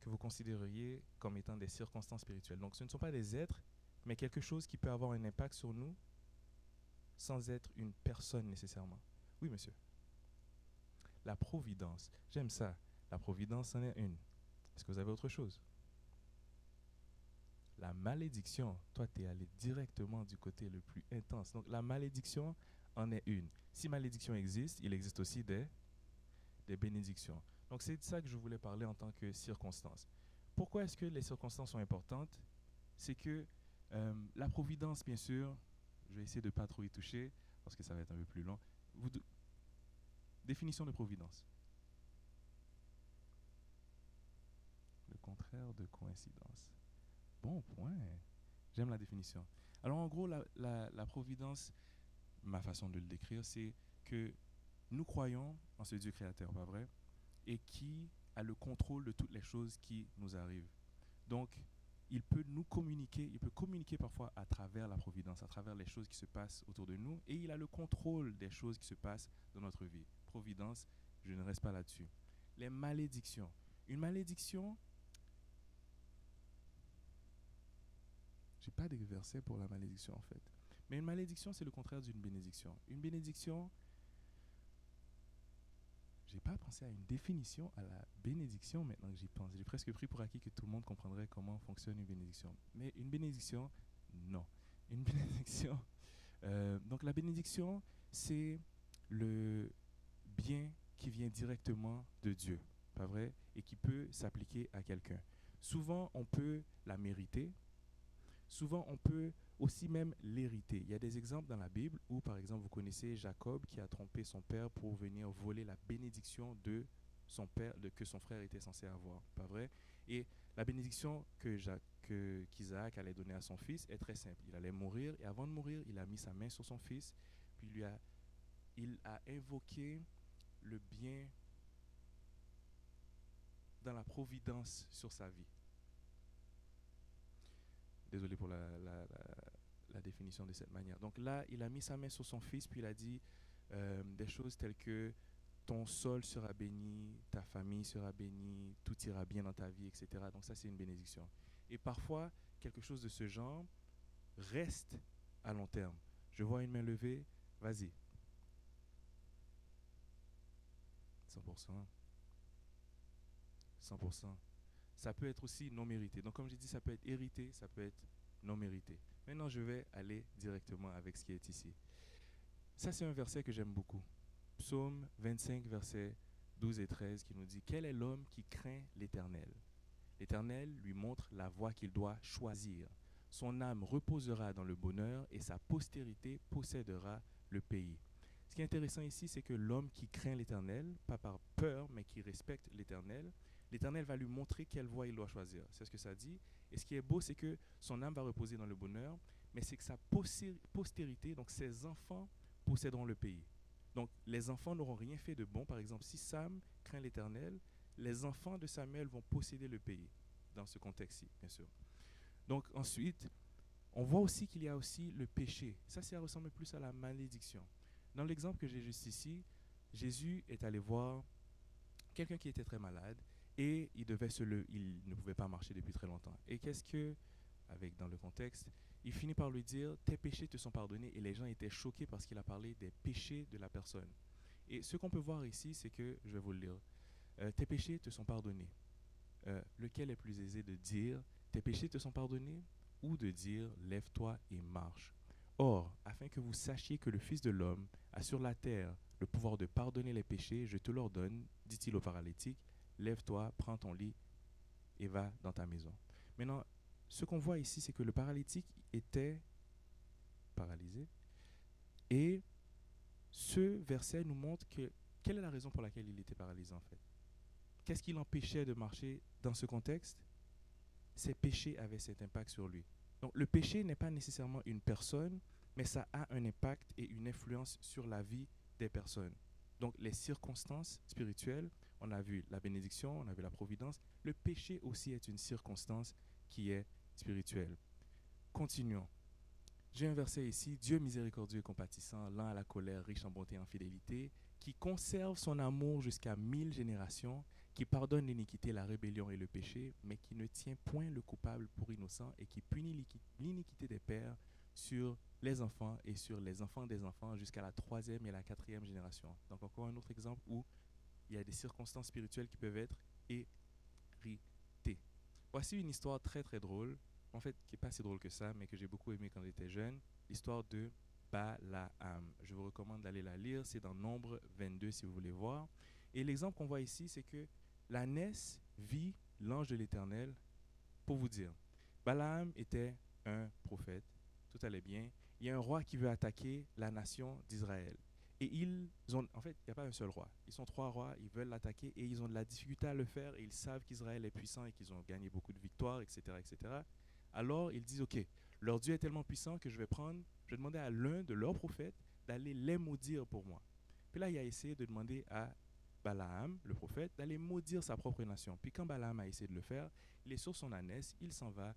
que vous considériez comme étant des circonstances spirituelles? Donc, ce ne sont pas des êtres, mais quelque chose qui peut avoir un impact sur nous sans être une personne nécessairement. Oui, monsieur. La providence. J'aime ça. La providence, c'en est une. Est-ce que vous avez autre chose? La malédiction. Toi, tu es allé directement du côté le plus intense. Donc, la malédiction en est une. Si malédiction existe, il existe aussi des bénédictions. Donc, c'est de ça que je voulais parler en tant que circonstance. Pourquoi est-ce que les circonstances sont importantes? C'est que la providence, bien sûr, je vais essayer de ne pas trop y toucher parce que ça va être un peu plus long. Définition de providence. Le contraire de coïncidence. Bon point. J'aime la définition. Alors, en gros, la providence, ma façon de le décrire, c'est que nous croyons en ce Dieu créateur, pas vrai? Et qui a le contrôle de toutes les choses qui nous arrivent. Donc, il peut nous communiquer, il peut communiquer parfois à travers la providence, à travers les choses qui se passent autour de nous, et il a le contrôle des choses qui se passent dans notre vie. Providence, je ne reste pas là-dessus. Les malédictions. Une malédiction, j'ai pas de verset pour la malédiction en fait. Mais une malédiction, c'est le contraire d'une bénédiction. Une bénédiction, j'ai pas pensé à une définition à la bénédiction maintenant que j'y pense. J'ai presque pris pour acquis que tout le monde comprendrait comment fonctionne une bénédiction. Mais une bénédiction, non. Une bénédiction, donc la bénédiction, c'est le bien qui vient directement de Dieu, pas vrai? Et qui peut s'appliquer à quelqu'un. Souvent, on peut la mériter. Souvent, on peut aussi même l'hériter. Il y a des exemples dans la Bible où, par exemple, vous connaissez Jacob qui a trompé son père pour venir voler la bénédiction de son père, que son frère était censé avoir, pas vrai? Et la bénédiction qu'Isaac allait donner à son fils est très simple. Il allait mourir et avant de mourir, il a mis sa main sur son fils, puis il a invoqué le bien dans la providence sur sa vie. Désolé pour la définition de cette manière. Donc là, il a mis sa main sur son fils, puis il a dit des choses telles que ton sol sera béni, ta famille sera bénie, tout ira bien dans ta vie, etc. Donc ça, c'est une bénédiction. Et parfois, quelque chose de ce genre reste à long terme. Je vois une main levée, vas-y. 100%. 100%. Ça peut être aussi non mérité. Donc, comme j'ai dit, ça peut être hérité, ça peut être non mérité. Maintenant, je vais aller directement avec ce qui est ici. Ça, c'est un verset que j'aime beaucoup. Psaume 25, versets 12 et 13, qui nous dit « Quel est l'homme qui craint l'Éternel? L'Éternel lui montre la voie qu'il doit choisir. Son âme reposera dans le bonheur et sa postérité possédera le pays. Ce qui est intéressant ici, c'est que l'homme qui craint l'Éternel, pas par peur, mais qui respecte l'Éternel va lui montrer quelle voie il doit choisir. C'est ce que ça dit. Et ce qui est beau, c'est que son âme va reposer dans le bonheur, mais c'est que sa postérité, donc ses enfants, posséderont le pays. Donc les enfants n'auront rien fait de bon. Par exemple, si Sam craint l'Éternel, les enfants de Samuel vont posséder le pays, dans ce contexte-ci, bien sûr. Donc ensuite, on voit aussi qu'il y a aussi le péché. Ça ressemble plus à la malédiction. Dans l'exemple que j'ai juste ici, Jésus est allé voir quelqu'un qui était très malade et il ne pouvait pas marcher depuis très longtemps. Et qu'est-ce que, dans le contexte, il finit par lui dire « Tes péchés te sont pardonnés » et les gens étaient choqués parce qu'il a parlé des péchés de la personne. Et ce qu'on peut voir ici, c'est que, je vais vous le lire, « Tes péchés te sont pardonnés ». Lequel est plus aisé de dire « Tes péchés te sont pardonnés » ou de dire « Lève-toi et marche ». Or, afin que vous sachiez que le Fils de l'homme a sur la terre le pouvoir de pardonner les péchés, je te l'ordonne, dit-il au paralytique, lève-toi, prends ton lit et va dans ta maison. Maintenant, ce qu'on voit ici, c'est que le paralytique était paralysé. Et ce verset nous montre quelle est la raison pour laquelle il était paralysé en fait. Qu'est-ce qui l'empêchait de marcher dans ce contexte? Ses péchés avaient cet impact sur lui. Donc le péché n'est pas nécessairement une personne, mais ça a un impact et une influence sur la vie des personnes. Donc les circonstances spirituelles, on a vu la bénédiction, on a vu la providence. Le péché aussi est une circonstance qui est spirituelle. Continuons. J'ai un verset ici, Dieu miséricordieux et compatissant, lent à la colère, riche en bonté et en fidélité, qui conserve son amour jusqu'à 1000 générations, qui pardonne l'iniquité, la rébellion et le péché, mais qui ne tient point le coupable pour innocent et qui punit l'iniquité des pères sur les enfants et sur les enfants des enfants jusqu'à la 3e et la 4e génération. Donc encore un autre exemple où il y a des circonstances spirituelles qui peuvent être héritées. Voici une histoire très très drôle, en fait qui n'est pas si drôle que ça, mais que j'ai beaucoup aimé quand j'étais jeune, l'histoire de Balaam. Je vous recommande d'aller la lire, c'est dans Nombre 22 si vous voulez voir. Et l'exemple qu'on voit ici, c'est que l'ânesse vit l'ange de l'Éternel. Pour vous dire, Balaam était un prophète, tout allait bien. Il y a un roi qui veut attaquer la nation d'Israël. Et en fait, il n'y a pas un seul roi. Ils sont 3 rois, ils veulent l'attaquer et ils ont de la difficulté à le faire et ils savent qu'Israël est puissant et qu'ils ont gagné beaucoup de victoires, etc., etc. Alors, ils disent, OK, leur Dieu est tellement puissant que je vais demander à l'un de leurs prophètes d'aller les maudire pour moi. Puis là, il a essayé de demander à Balaam, le prophète, d'aller maudire sa propre nation. Puis quand Balaam a essayé de le faire, il est sur son ânesse, il s'en va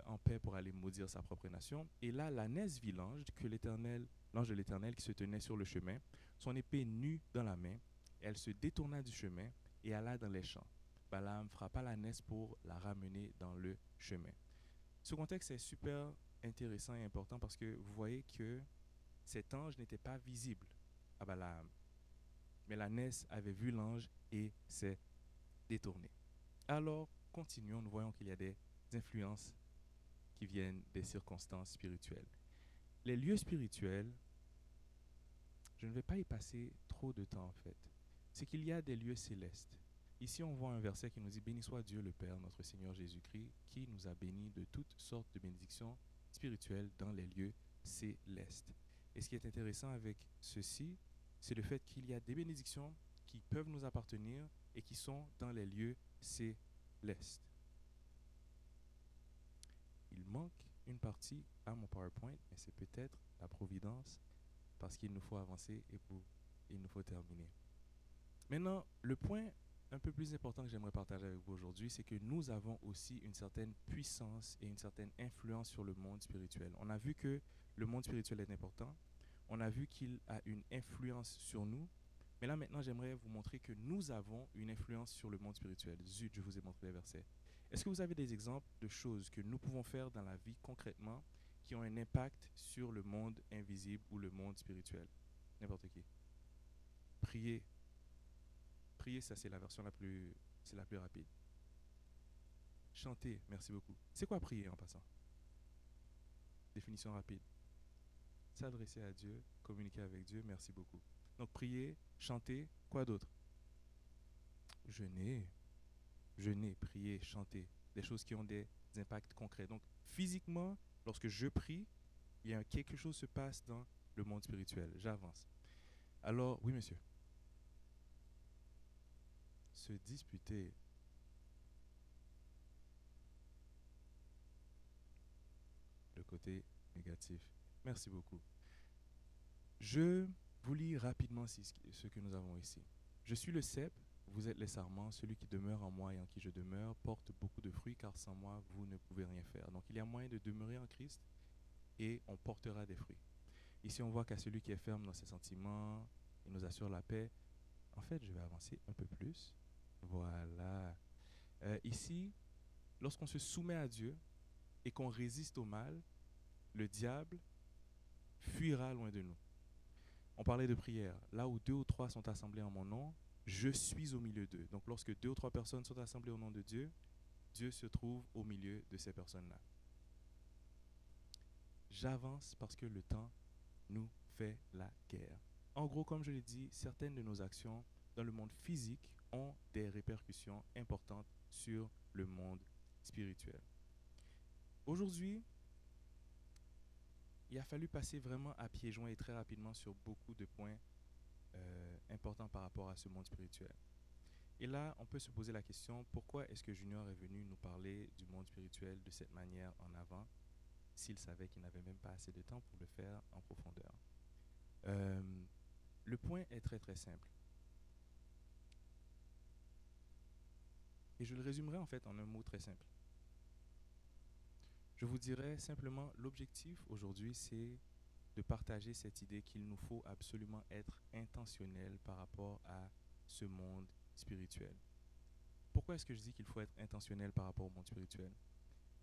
en paix pour aller maudire sa propre nation. Et là, l'ânesse vit l'ange de l'Éternel qui se tenait sur le chemin, son épée nue dans la main. Elle se détourna du chemin et alla dans les champs. Balaam frappa l'ânesse pour la ramener dans le chemin. Ce contexte est super intéressant et important parce que vous voyez que cet ange n'était pas visible à Balaam. Mais l'ânesse avait vu l'ange et s'est détournée. Alors, continuons, nous voyons qu'il y a des influences qui viennent des circonstances spirituelles. Les lieux spirituels, je ne vais pas y passer trop de temps en fait. C'est qu'il y a des lieux célestes. Ici, on voit un verset qui nous dit « Béni soit Dieu le Père, notre Seigneur Jésus-Christ, qui nous a bénis de toutes sortes de bénédictions spirituelles dans les lieux célestes. » Et ce qui est intéressant avec ceci, c'est le fait qu'il y a des bénédictions qui peuvent nous appartenir et qui sont dans les lieux célestes. Il manque une partie à mon PowerPoint, mais c'est peut-être la providence parce qu'il nous faut avancer et il nous faut terminer. Maintenant, le point un peu plus important que j'aimerais partager avec vous aujourd'hui, c'est que nous avons aussi une certaine puissance et une certaine influence sur le monde spirituel. On a vu que le monde spirituel est important. On a vu qu'il a une influence sur nous. Mais là, maintenant, j'aimerais vous montrer que nous avons une influence sur le monde spirituel. Zut, je vous ai montré les versets. Est-ce que vous avez des exemples de choses que nous pouvons faire dans la vie concrètement qui ont un impact sur le monde invisible ou le monde spirituel? N'importe qui. Prier. Prier, ça c'est la version la plus rapide. Chanter, merci beaucoup. C'est quoi prier en passant? Définition rapide. S'adresser à Dieu, communiquer avec Dieu, merci beaucoup. Donc prier, chanter, quoi d'autre? Jeûner, prier, chanter, des choses qui ont des impacts concrets. Donc physiquement, lorsque je prie, quelque chose se passe dans le monde spirituel. J'avance. Alors, oui, monsieur. Se disputer. Le côté négatif. Merci beaucoup. Je vous lis rapidement ce que nous avons ici. Je suis le cep, vous êtes les sarments, celui qui demeure en moi et en qui je demeure porte beaucoup de fruits, car sans moi, vous ne pouvez rien faire. Donc, il y a moyen de demeurer en Christ et on portera des fruits. Ici, on voit qu'à celui qui est ferme dans ses sentiments, il nous assure la paix. En fait, je vais avancer un peu plus. Voilà. Ici, lorsqu'on se soumet à Dieu et qu'on résiste au mal, le diable fuira loin de nous. On parlait de prière. Là où 2 ou 3 sont assemblés en mon nom, je suis au milieu d'eux. Donc, lorsque 2 ou 3 personnes sont assemblées au nom de Dieu, Dieu se trouve au milieu de ces personnes-là. J'avance parce que le temps nous fait la guerre. En gros, comme je l'ai dit, certaines de nos actions dans le monde physique ont des répercussions importantes sur le monde spirituel. Aujourd'hui, il a fallu passer vraiment à pieds joints et très rapidement sur beaucoup de points importants par rapport à ce monde spirituel. Et là, on peut se poser la question, pourquoi est-ce que Junior est venu nous parler du monde spirituel de cette manière en avant, s'il savait qu'il n'avait même pas assez de temps pour le faire en profondeur? Le point est très très simple. Et je le résumerai en fait en un mot très simple. Je vous dirais simplement, l'objectif aujourd'hui, c'est de partager cette idée qu'il nous faut absolument être intentionnel par rapport à ce monde spirituel. Pourquoi est-ce que je dis qu'il faut être intentionnel par rapport au monde spirituel?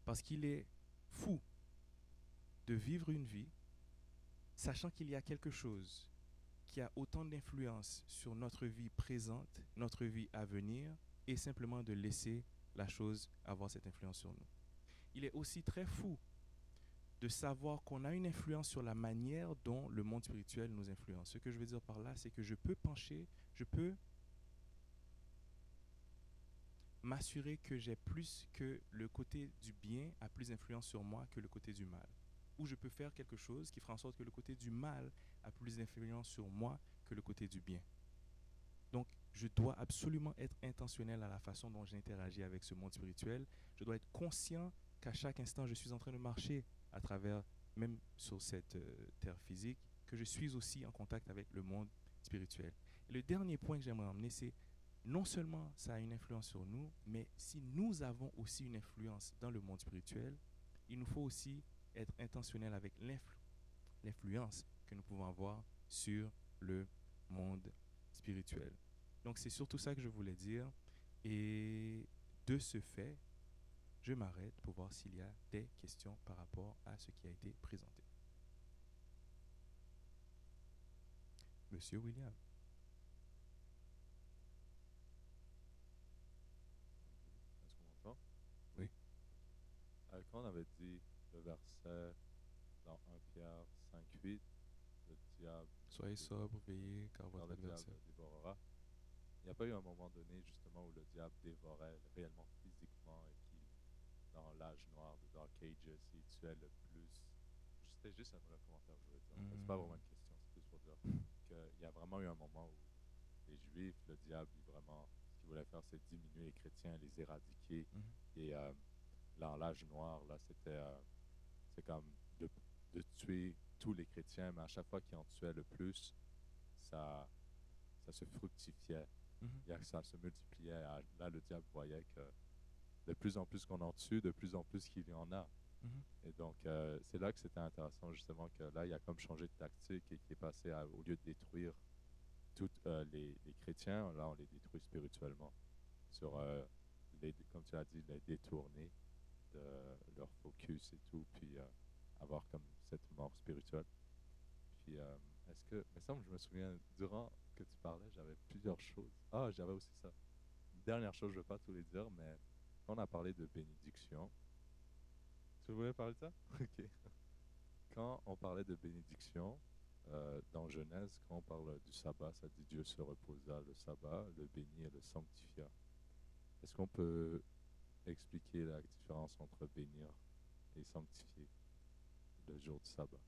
Parce qu'il est fou de vivre une vie sachant qu'il y a quelque chose qui a autant d'influence sur notre vie présente, notre vie à venir, et simplement de laisser la chose avoir cette influence sur nous. Il est aussi très fou de savoir qu'on a une influence sur la manière dont le monde spirituel nous influence. Ce que je veux dire par là, c'est que je peux m'assurer que j'ai plus que le côté du bien a plus d'influence sur moi que le côté du mal. Ou je peux faire quelque chose qui fera en sorte que le côté du mal a plus d'influence sur moi que le côté du bien. Donc, je dois absolument être intentionnel à la façon dont j'interagis avec ce monde spirituel. Je dois être conscient qu'à chaque instant, je suis en train de marcher à travers, même sur cette terre physique, que je suis aussi en contact avec le monde spirituel. Et le dernier point que j'aimerais emmener, c'est non seulement ça a une influence sur nous, mais si nous avons aussi une influence dans le monde spirituel, il nous faut aussi être intentionnel avec l'influence que nous pouvons avoir sur le monde spirituel. Donc, c'est surtout ça que je voulais dire. Et de ce fait, je m'arrête pour voir s'il y a des questions par rapport à ce qui a été présenté. Monsieur William. Est-ce qu'on m'entend? Oui. Quand on avait dit le verset dans 1 Pierre 5:8, le diable... Soyez sobre, veillez, car Quand votre le diable adversaire... dévorera. Il n'y a pas eu un moment donné, justement, où le diable dévorait réellement physiquement et qui, dans l'âge noir de Dark Ages, il tuait le plus. C'était juste un vrai commentaire, je voulais dire. C'est pas vraiment une question, c'est plus pour dire qu'il y a vraiment eu un moment où les Juifs, le diable, ce qu'il voulait faire, c'est diminuer les chrétiens, les éradiquer. Et dans l'âge noir, là, c'est comme de tuer tous les chrétiens, mais à chaque fois qu'il en tuait le plus, ça se fructifiait. Ça se multipliait. Là, le diable voyait que de plus en plus qu'on en tue, de plus en plus qu'il y en a. Et donc, c'est là que c'était intéressant, justement, que là, il a comme changé de tactique et qui est passé au lieu de détruire tous les chrétiens, là, on les détruit spirituellement. Comme tu as dit, les détourner de leur focus et tout, puis avoir comme cette mort spirituelle. Puis, il me semble que je me souviens, durant que tu parlais, j'avais plusieurs choses. Ah, j'avais aussi ça. Une dernière chose, je ne veux pas tous les dire, mais quand on a parlé de bénédiction, tu voulais parler de ça? Ok. Quand on parlait de bénédiction, dans Genèse, quand on parle du sabbat, ça dit Dieu se reposa le sabbat, le bénit et le sanctifia. Est-ce qu'on peut expliquer la différence entre bénir et sanctifier le jour du sabbat?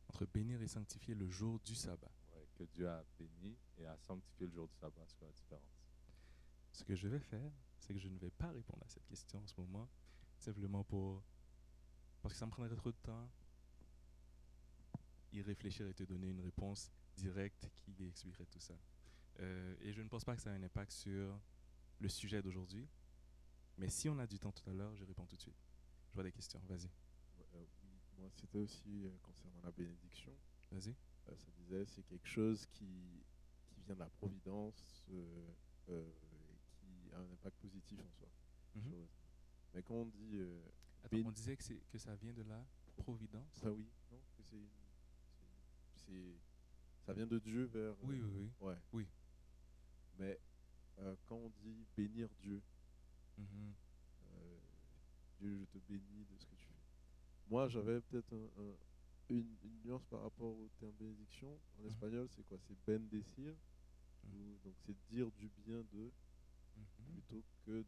Entre bénir et sanctifier le jour du sabbat. Ouais, que Dieu a béni et a sanctifié le jour du sabbat? C'est quoi la différence? Ce que je vais faire, c'est que je ne vais pas répondre à cette question en ce moment, simplement parce que ça me prendrait trop de temps y réfléchir et te donner une réponse directe qui expliquerait tout ça. Et je ne pense pas que ça a un impact sur le sujet d'aujourd'hui, mais si on a du temps tout à l'heure, je réponds tout de suite. Je vois des questions, vas-y. Oui, moi c'était aussi concernant la bénédiction. Vas-y. Ça disait c'est quelque chose qui vient de la providence et qui a un impact positif en soi. Mhm. Mais quand on dit Attends, on disait que ça vient de la providence. ça oui, non, que ça vient de Dieu vers Oui, oui, oui. ouais. Oui. Mais quand on dit bénir Dieu, Mhm. Dieu, je te bénis de ce que tu fais. Moi, j'avais peut-être une nuance par rapport au terme bénédiction. En espagnol, c'est quoi? C'est bendecir. Donc, c'est dire du bien de, Mhm. plutôt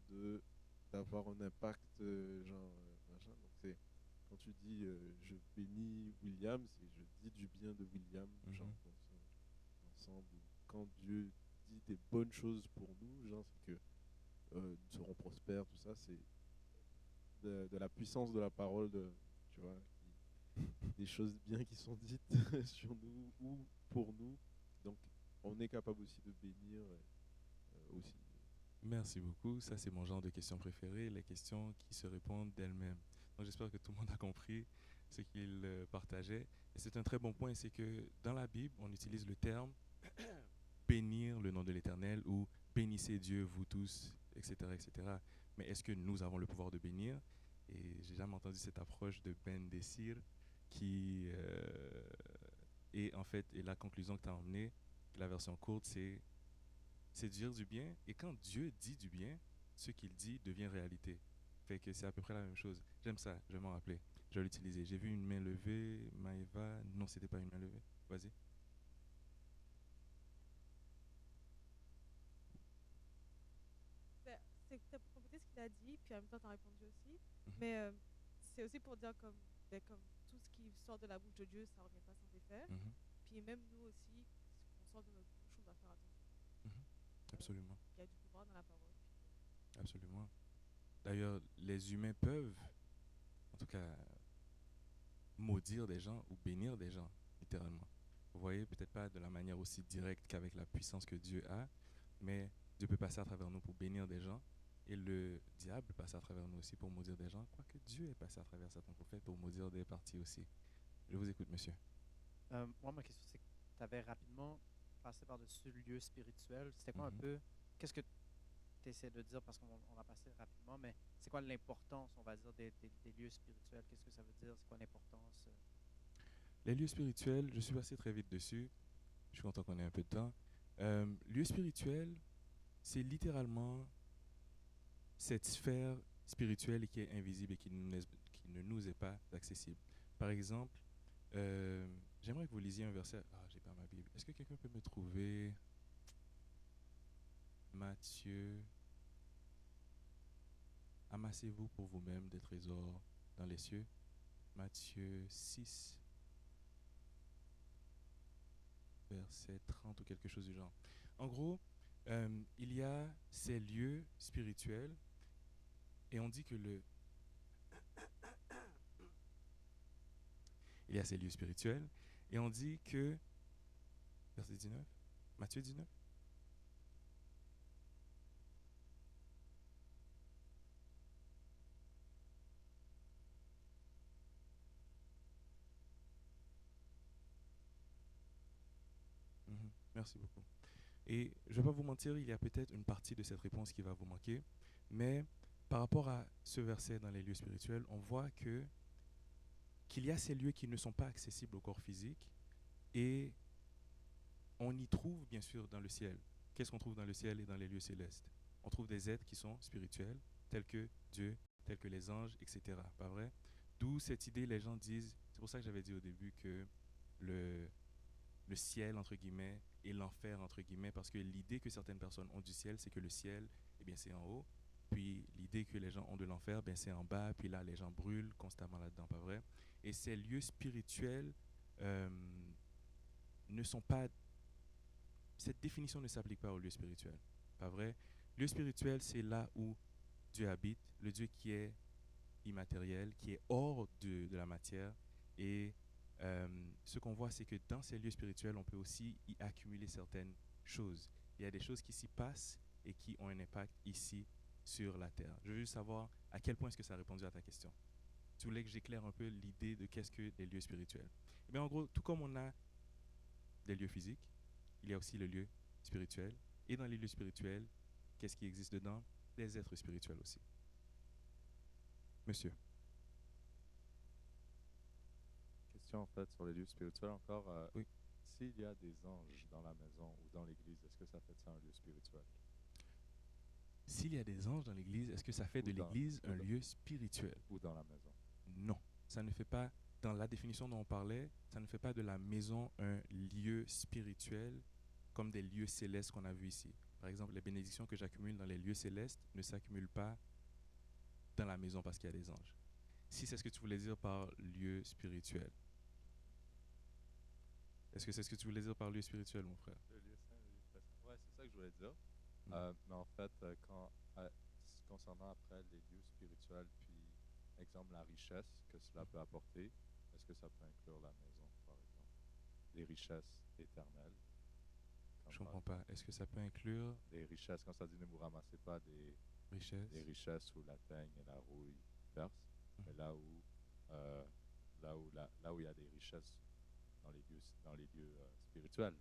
que d'avoir un impact, machin. Donc, c'est quand tu dis je bénis William, c'est je dis du bien de William, genre, Mhm. ensemble. Quand Dieu dit des bonnes choses pour nous, genre, c'est que nous serons prospères, tout ça, c'est de la puissance de la parole, tu vois, des choses bien qui sont dites sur nous ou pour nous. Donc, on est capable aussi de bénir aussi. Merci beaucoup. Ça, c'est mon genre de questions préférées, les questions qui se répondent d'elles-mêmes. Donc, j'espère que tout le monde a compris ce qu'il partageait. Et c'est un très bon point, c'est que dans la Bible, on utilise le terme bénir le nom de l'Éternel ou bénissez Dieu, vous tous, etc., etc. Mais est-ce que nous avons le pouvoir de bénir? Et j'ai jamais entendu cette approche de bendecir qui est en fait, et la conclusion que tu as emmenée, la version courte, c'est dire du bien. Et quand Dieu dit du bien, ce qu'il dit devient réalité. Fait que c'est à peu près la même chose. J'aime ça, je vais m'en rappeler. Je vais l'utiliser. J'ai vu une main levée, Maëva. Non, c'était pas une main levée. Vas-y. Ben, c'est pour compléter ce qu'il a dit, puis en même temps, tu as répondu aussi. Mhm. Mais c'est aussi pour dire comme tout ce qui sort de la bouche de Dieu, ça ne revient pas sans effet. Mhm. Puis même nous aussi, ce qu'on sort de notre bouche, on doit faire attention. Mhm. Absolument. Il y a du pouvoir dans la parole. Absolument. D'ailleurs, les humains peuvent, en tout cas, maudire des gens ou bénir des gens, littéralement. Vous voyez, peut-être pas de la manière aussi directe qu'avec la puissance que Dieu a, mais Dieu peut passer à travers nous pour bénir des gens, et le diable passe à travers nous aussi pour maudire des gens, quoique Dieu est passé à travers certains prophètes pour maudire des parties aussi. Je vous écoute, monsieur. Moi, ma question, c'est que tu avais rapidement passé par-dessus le lieu spirituel. C'était quoi un Mhm. peu, qu'est-ce que tu essaies de dire, parce qu'on a passé rapidement, mais c'est quoi l'importance, on va dire, des lieux spirituels? Qu'est-ce que ça veut dire? C'est quoi l'importance? Les lieux spirituels, je suis passé très vite dessus. Je suis content qu'on ait un peu de temps. Lieu spirituel, c'est littéralement cette sphère spirituelle qui est invisible et qui ne nous est pas accessible. Par exemple, j'aimerais que vous lisiez un verset. Ah, j'ai pas ma Bible. Est-ce que quelqu'un peut me trouver Matthieu? Amassez-vous pour vous-même des trésors dans les cieux. Matthieu 6, verset 30 ou quelque chose du genre. En gros, il y a ces lieux spirituels et on dit que il y a ces lieux spirituels et on dit que verset 19, Matthieu 19. Mhm. Merci beaucoup. Et je ne vais pas vous mentir, il y a peut-être une partie de cette réponse qui va vous manquer, mais par rapport à ce verset dans les lieux spirituels, on voit qu'il y a ces lieux qui ne sont pas accessibles au corps physique et on y trouve bien sûr dans le ciel. Qu'est-ce qu'on trouve dans le ciel et dans les lieux célestes? On trouve des êtres qui sont spirituels, tels que Dieu, tels que les anges, etc. Pas vrai? D'où cette idée, les gens disent, c'est pour ça que j'avais dit au début que le ciel, entre guillemets, et l'enfer, entre guillemets, parce que l'idée que certaines personnes ont du ciel, c'est que le ciel, eh bien, c'est en haut, puis l'idée que les gens ont de l'enfer, ben, c'est en bas, puis là, les gens brûlent constamment là-dedans, pas vrai? Et ces lieux spirituels ne sont pas cette définition ne s'applique pas au lieu spirituel. Pas vrai? Lieu spirituel, c'est là où Dieu habite, le Dieu qui est immatériel, qui est hors de la matière. Et ce qu'on voit, c'est que dans ces lieux spirituels, on peut aussi y accumuler certaines choses. Il y a des choses qui s'y passent et qui ont un impact ici sur la terre. Je veux juste savoir à quel point est-ce que ça a répondu à ta question. Tu voulais que j'éclaire un peu l'idée de qu'est-ce que les lieux spirituels. Eh bien, en gros, tout comme on a des lieux physiques, il y a aussi le lieu spirituel. Et dans les lieux spirituels, qu'est-ce qui existe dedans? Des êtres spirituels aussi. Monsieur. Question en fait sur les lieux spirituels encore. Oui. S'il y a des anges dans la maison ou dans l'église, est-ce que ça fait de ça un lieu spirituel? S'il y a des anges dans l'église, est-ce que ça fait de l'église un lieu spirituel? Ou dans la maison? Non, ça ne fait pas, dans la définition dont on parlait, ça ne fait pas de la maison un lieu spirituel comme des lieux célestes qu'on a vus ici. Par exemple, les bénédictions que j'accumule dans les lieux célestes ne s'accumulent pas dans la maison parce qu'il y a des anges. Si c'est ce que tu voulais dire par lieu spirituel. Est-ce que c'est ce que tu voulais dire par lieu spirituel, mon frère? Le lieu saint, le lieu très saint. Ouais, c'est ça que je voulais dire. Mm. Mais en fait, concernant après les lieux spirituels, puis exemple la richesse que cela peut apporter, est-ce que ça peut inclure la maison, par exemple? Les richesses éternelles. Je comprends pas. Est-ce que ça peut inclure des richesses, quand ça dit ne vous ramassez pas des richesses où la teigne et la rouille percent, mais là où il y a des richesses dans les lieux spirituels.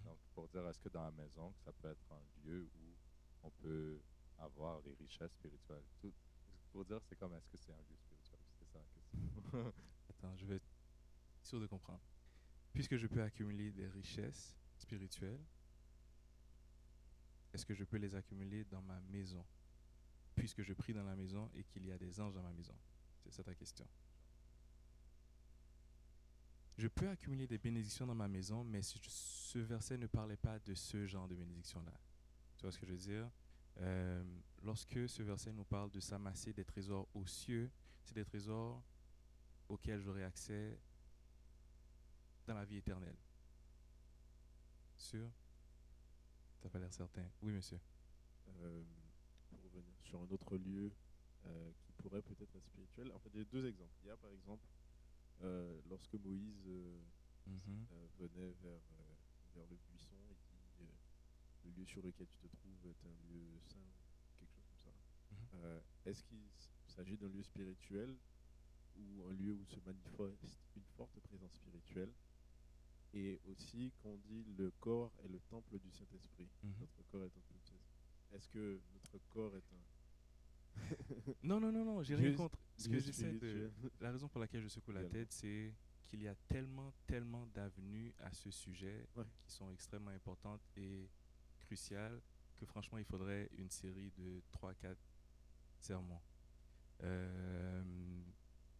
Donc, pour dire, est-ce que dans la maison, ça peut être un lieu où on peut avoir des richesses spirituelles? Pour dire, c'est comme, est-ce que c'est un lieu spirituel? C'est ça la question. Attends, je vais être sûr de comprendre. Puisque je peux accumuler des richesses spirituelles, est-ce que je peux les accumuler dans ma maison? Puisque je prie dans la maison et qu'il y a des anges dans ma maison. C'est ça ta question. Je peux accumuler des bénédictions dans ma maison, mais ce verset ne parlait pas de ce genre de bénédiction-là. Tu vois ce que je veux dire? Lorsque ce verset nous parle de s'amasser des trésors aux cieux, c'est des trésors auxquels j'aurai accès dans la vie éternelle. Sûr? Tu n'as pas l'air certain. Oui, monsieur. Pour revenir sur un autre lieu qui pourrait peut-être être spirituel, en fait, il y a deux exemples. Il y a par exemple lorsque Moïse venait vers le buisson et dit le lieu sur lequel tu te trouves est un lieu saint, quelque chose comme ça. Est-ce qu'il s'agit d'un lieu spirituel ou un lieu où se manifeste une forte présence spirituelle? Et aussi qu'on dit le corps est le temple du Saint-Esprit. Notre corps est un temple du Saint-Esprit. Est-ce que notre corps est un... Non, j'ai rien contre. Ce que j'essaie de... La raison pour laquelle je secoue la tête, c'est qu'il y a tellement d'avenues à ce sujet qui sont extrêmement importantes et cruciales que franchement, il faudrait une série de 3-4 sermons.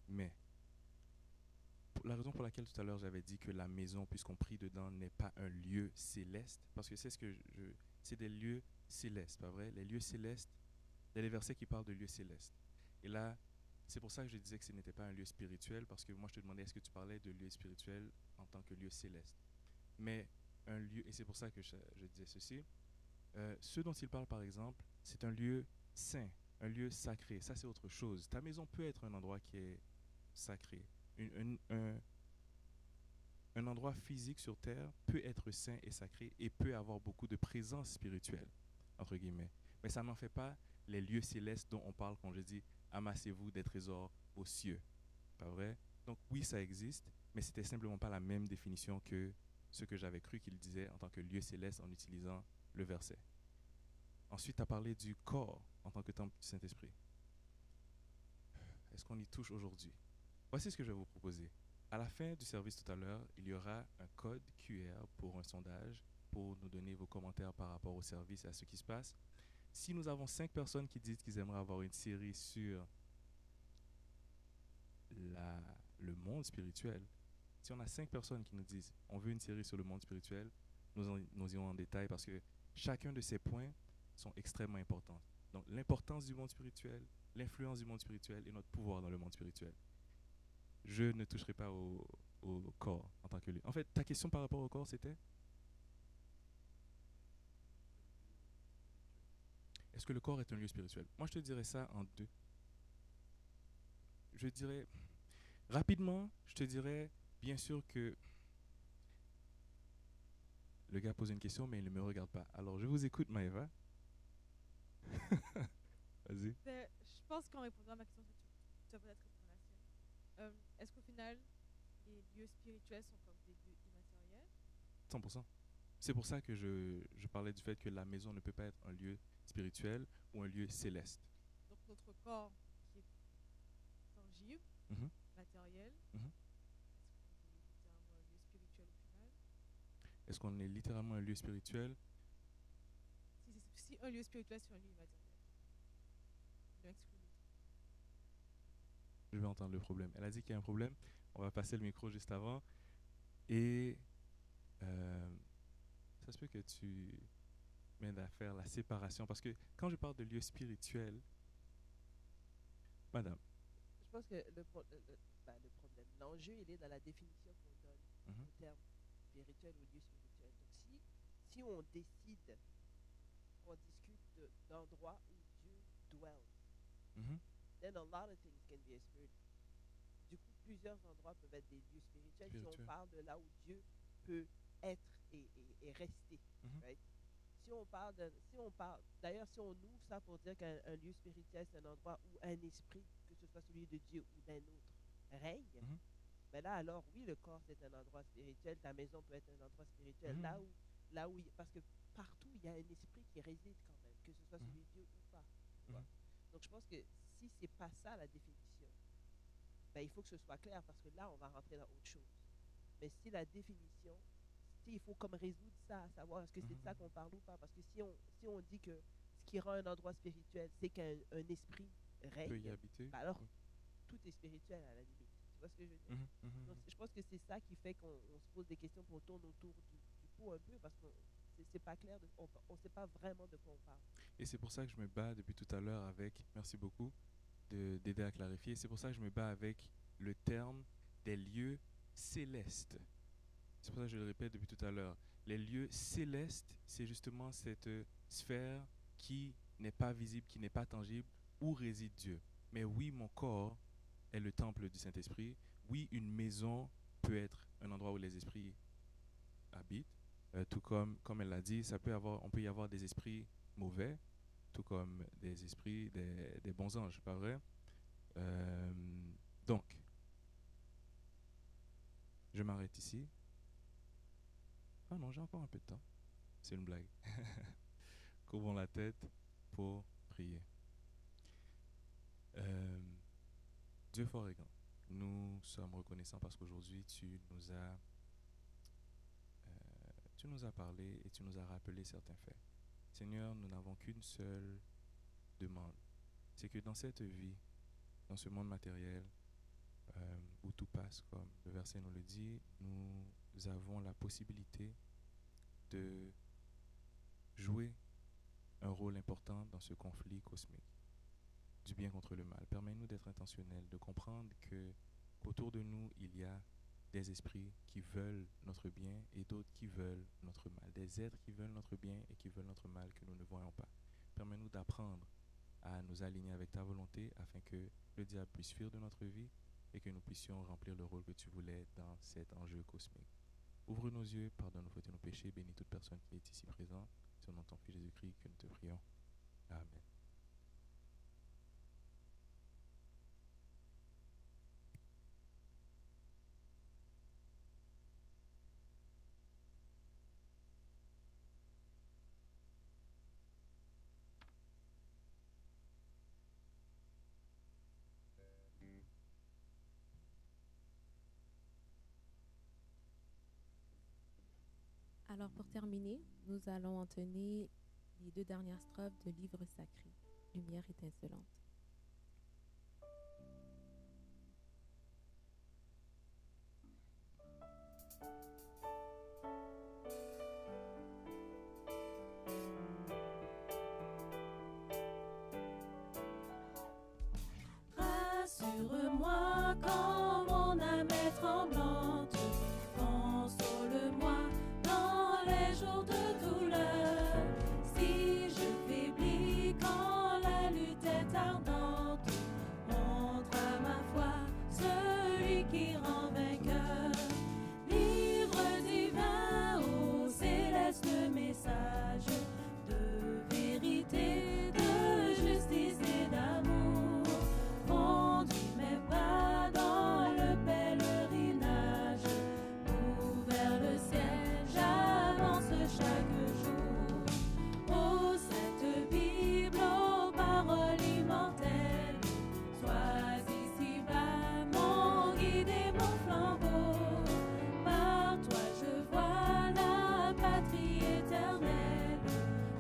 Mais la raison pour laquelle tout à l'heure j'avais dit que la maison, puisqu'on prie dedans, n'est pas un lieu céleste, parce que c'est ce que c'est des lieux célestes, pas vrai? Les lieux célestes, il y a des versets qui parlent de lieux célestes. Et là, c'est pour ça que je disais que ce n'était pas un lieu spirituel, parce que moi je te demandais est-ce que tu parlais de lieu spirituel en tant que lieu céleste. Mais un lieu, et c'est pour ça que je disais ceci, ce dont il parle par exemple, c'est un lieu saint, un lieu sacré. Ça c'est autre chose. Ta maison peut être un endroit qui est sacré. Un endroit physique sur terre peut être saint et sacré et peut avoir beaucoup de présence spirituelle, entre guillemets. Mais ça n'en fait pas les lieux célestes dont on parle quand je dis « amassez-vous des trésors aux cieux ». Pas vrai? Donc oui, ça existe, mais c'était simplement pas la même définition que ce que j'avais cru qu'il disait en tant que lieu céleste en utilisant le verset. Ensuite, tu as parlé du corps en tant que temple du Saint-Esprit. Est-ce qu'on y touche aujourd'hui? Voici ce que je vais vous proposer. À la fin du service tout à l'heure, il y aura un code QR pour un sondage pour nous donner vos commentaires par rapport au service et à ce qui se passe. Si nous avons 5 personnes qui disent qu'ils aimeraient avoir une série sur le monde spirituel, si on a 5 personnes qui nous disent on veut une série sur le monde spirituel, nous irons en détail parce que chacun de ces points sont extrêmement importants. Donc l'importance du monde spirituel, l'influence du monde spirituel et notre pouvoir dans le monde spirituel. Je ne toucherai pas au corps en tant que lieu. En fait, ta question par rapport au corps, c'était? est-ce que le corps est un lieu spirituel? Moi, je te dirais ça en deux. Je dirais, rapidement, je te dirais, bien sûr que le gars pose une question, mais il ne me regarde pas. Alors, je vous écoute, Maëva. Vas-y. Je pense qu'en répondant à ma question, tu vas peut-être répondre à la sienne. Est-ce qu'au final, les lieux spirituels sont comme des lieux immatériels? 100%. C'est pour ça que je parlais du fait que la maison ne peut pas être un lieu spirituel ou un lieu céleste. Donc notre corps qui est tangible, Mhm. matériel, Mhm. est-ce qu'on est littéralement un lieu spirituel au final? Est-ce qu'on est littéralement un lieu spirituel? Si un lieu spirituel, c'est un lieu immatériel. L'un exclut l'autre. Je vais entendre le problème. Elle a dit qu'il y a un problème. On va passer le micro juste avant. Et ça se peut que tu m'aides à faire la séparation. Parce que quand je parle de lieu spirituel, madame. Je pense que le problème, l'enjeu, il est dans la définition qu'on donne Mhm. au terme spirituel ou lieu spirituel. Donc, si on décide, on discute d'endroits où Dieu dwells, Mhm. then a lot of things can be a spirit. Du coup, plusieurs endroits peuvent être des lieux spirituels si on Spirituel. parle de là où Dieu peut être et rester. Mhm. Right? Si on parle, d'ailleurs, si on ouvre ça pour dire qu'un lieu spirituel, c'est un endroit où un esprit, que ce soit celui de Dieu ou d'un autre, règne, Mhm. mais là, alors, oui, le corps, c'est un endroit spirituel, ta maison peut être un endroit spirituel. Mhm. Parce que partout, il y a un esprit qui réside quand même, que ce soit Mhm. celui de Dieu ou pas. tu vois. Mhm. Donc, je pense que si c'est pas ça la définition, ben, il faut que ce soit clair parce que là, on va rentrer dans autre chose. Mais si la définition, il faut comme résoudre ça, à savoir est-ce que c'est de ça Mhm. qu'on parle ou pas. Parce que si on dit que ce qui rend un endroit spirituel, c'est qu'un esprit Peut y règne, habiter. ben alors Oui. tout est spirituel à la limite. Tu vois ce que je veux dire? Mhm. Mhm. Donc, je pense que c'est ça qui fait qu'on se pose des questions pour tourner autour du pot un peu parce que c'est pas clair, on sait pas vraiment de quoi on parle. Et c'est pour ça que je me bats depuis tout à l'heure avec, merci beaucoup d'aider à clarifier, c'est pour ça que je me bats avec le terme des lieux célestes. C'est pour ça que je le répète depuis tout à l'heure. Les lieux célestes, c'est justement cette sphère qui n'est pas visible, qui n'est pas tangible, où réside Dieu. Mais oui, mon corps est le temple du Saint-Esprit. Oui, une maison peut être un endroit où les esprits habitent. Tout comme elle l'a dit, on peut y avoir des esprits mauvais, tout comme des esprits, des bons anges, pas vrai? Donc, je m'arrête ici. Ah non, j'ai encore un peu de temps. C'est une blague. Couvrons la tête pour prier. Dieu fort et grand, nous sommes reconnaissants parce qu'aujourd'hui tu nous as parlé et tu nous as rappelé certains faits. Seigneur, nous n'avons qu'une seule demande. C'est que dans cette vie, dans ce monde matériel, où tout passe, comme le verset nous le dit, nous avons la possibilité de jouer un rôle important dans ce conflit cosmique, du bien contre le mal. Permets-nous d'être intentionnels, de comprendre qu'autour de nous, il y a des esprits qui veulent notre bien et d'autres qui veulent notre mal, des êtres qui veulent notre bien et qui veulent notre mal que nous ne voyons pas. Permets-nous d'apprendre à nous aligner avec ta volonté afin que le diable puisse fuir de notre vie et que nous puissions remplir le rôle que tu voulais dans cet enjeu cosmique. Ouvre nos yeux, pardonne nos fautes et nos péchés, bénis toute personne qui est ici présente. C'est au nom de ton Fils Jésus-Christ que nous te prions. Amen. Alors pour terminer, nous allons entonner les 2 dernières strophes de Livre sacré, Lumière étincelante. Rassure-moi quand mon âme est tremblante, console-moi dans les jours de douleur. Si je faiblis quand celui qui rend vainqueur. Livre divin, ô céleste message de vérité, de justice et d'amour. Conduis mes pas dans le pèlerinage, ou vers le ciel, j'avance chaque jour. Ô cette Bible, ô paroles immortelles, sois ici bas mon guide et mon flambeau. Par toi je vois la patrie éternelle,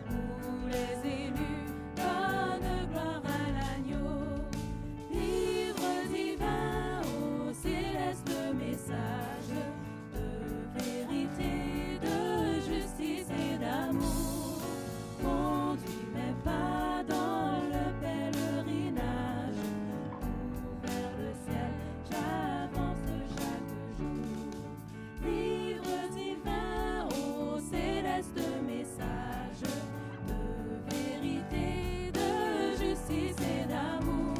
où les élus donnent gloire à l'agneau. Livre divin, ô céleste message de vérité, de justice et d'amour. Conduis mes pas dans le pèlerinage, où vers le ciel j'avance chaque jour. Livre divin, ô céleste message de vérité, de justice et d'amour.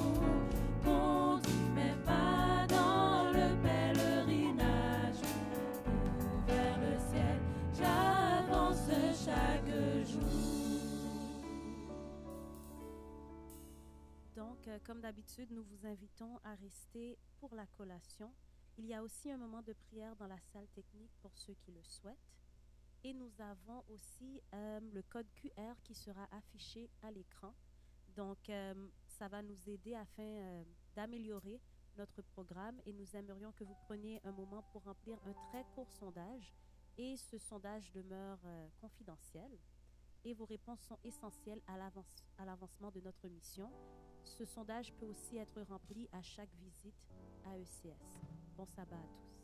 Conduis mes pas dans le pèlerinage, où vers le ciel j'avance chaque jour. Donc, comme d'habitude, nous vous invitons à rester pour la collation. Il y a aussi un moment de prière dans la salle technique pour ceux qui le souhaitent. Et nous avons aussi le code QR qui sera affiché à l'écran. Donc, ça va nous aider afin d'améliorer notre programme et nous aimerions que vous preniez un moment pour remplir un très court sondage. Et ce sondage demeure confidentiel. Et vos réponses sont essentielles à l'avancement de notre mission. Ce sondage peut aussi être rempli à chaque visite à ECS. Bon sabbat à tous.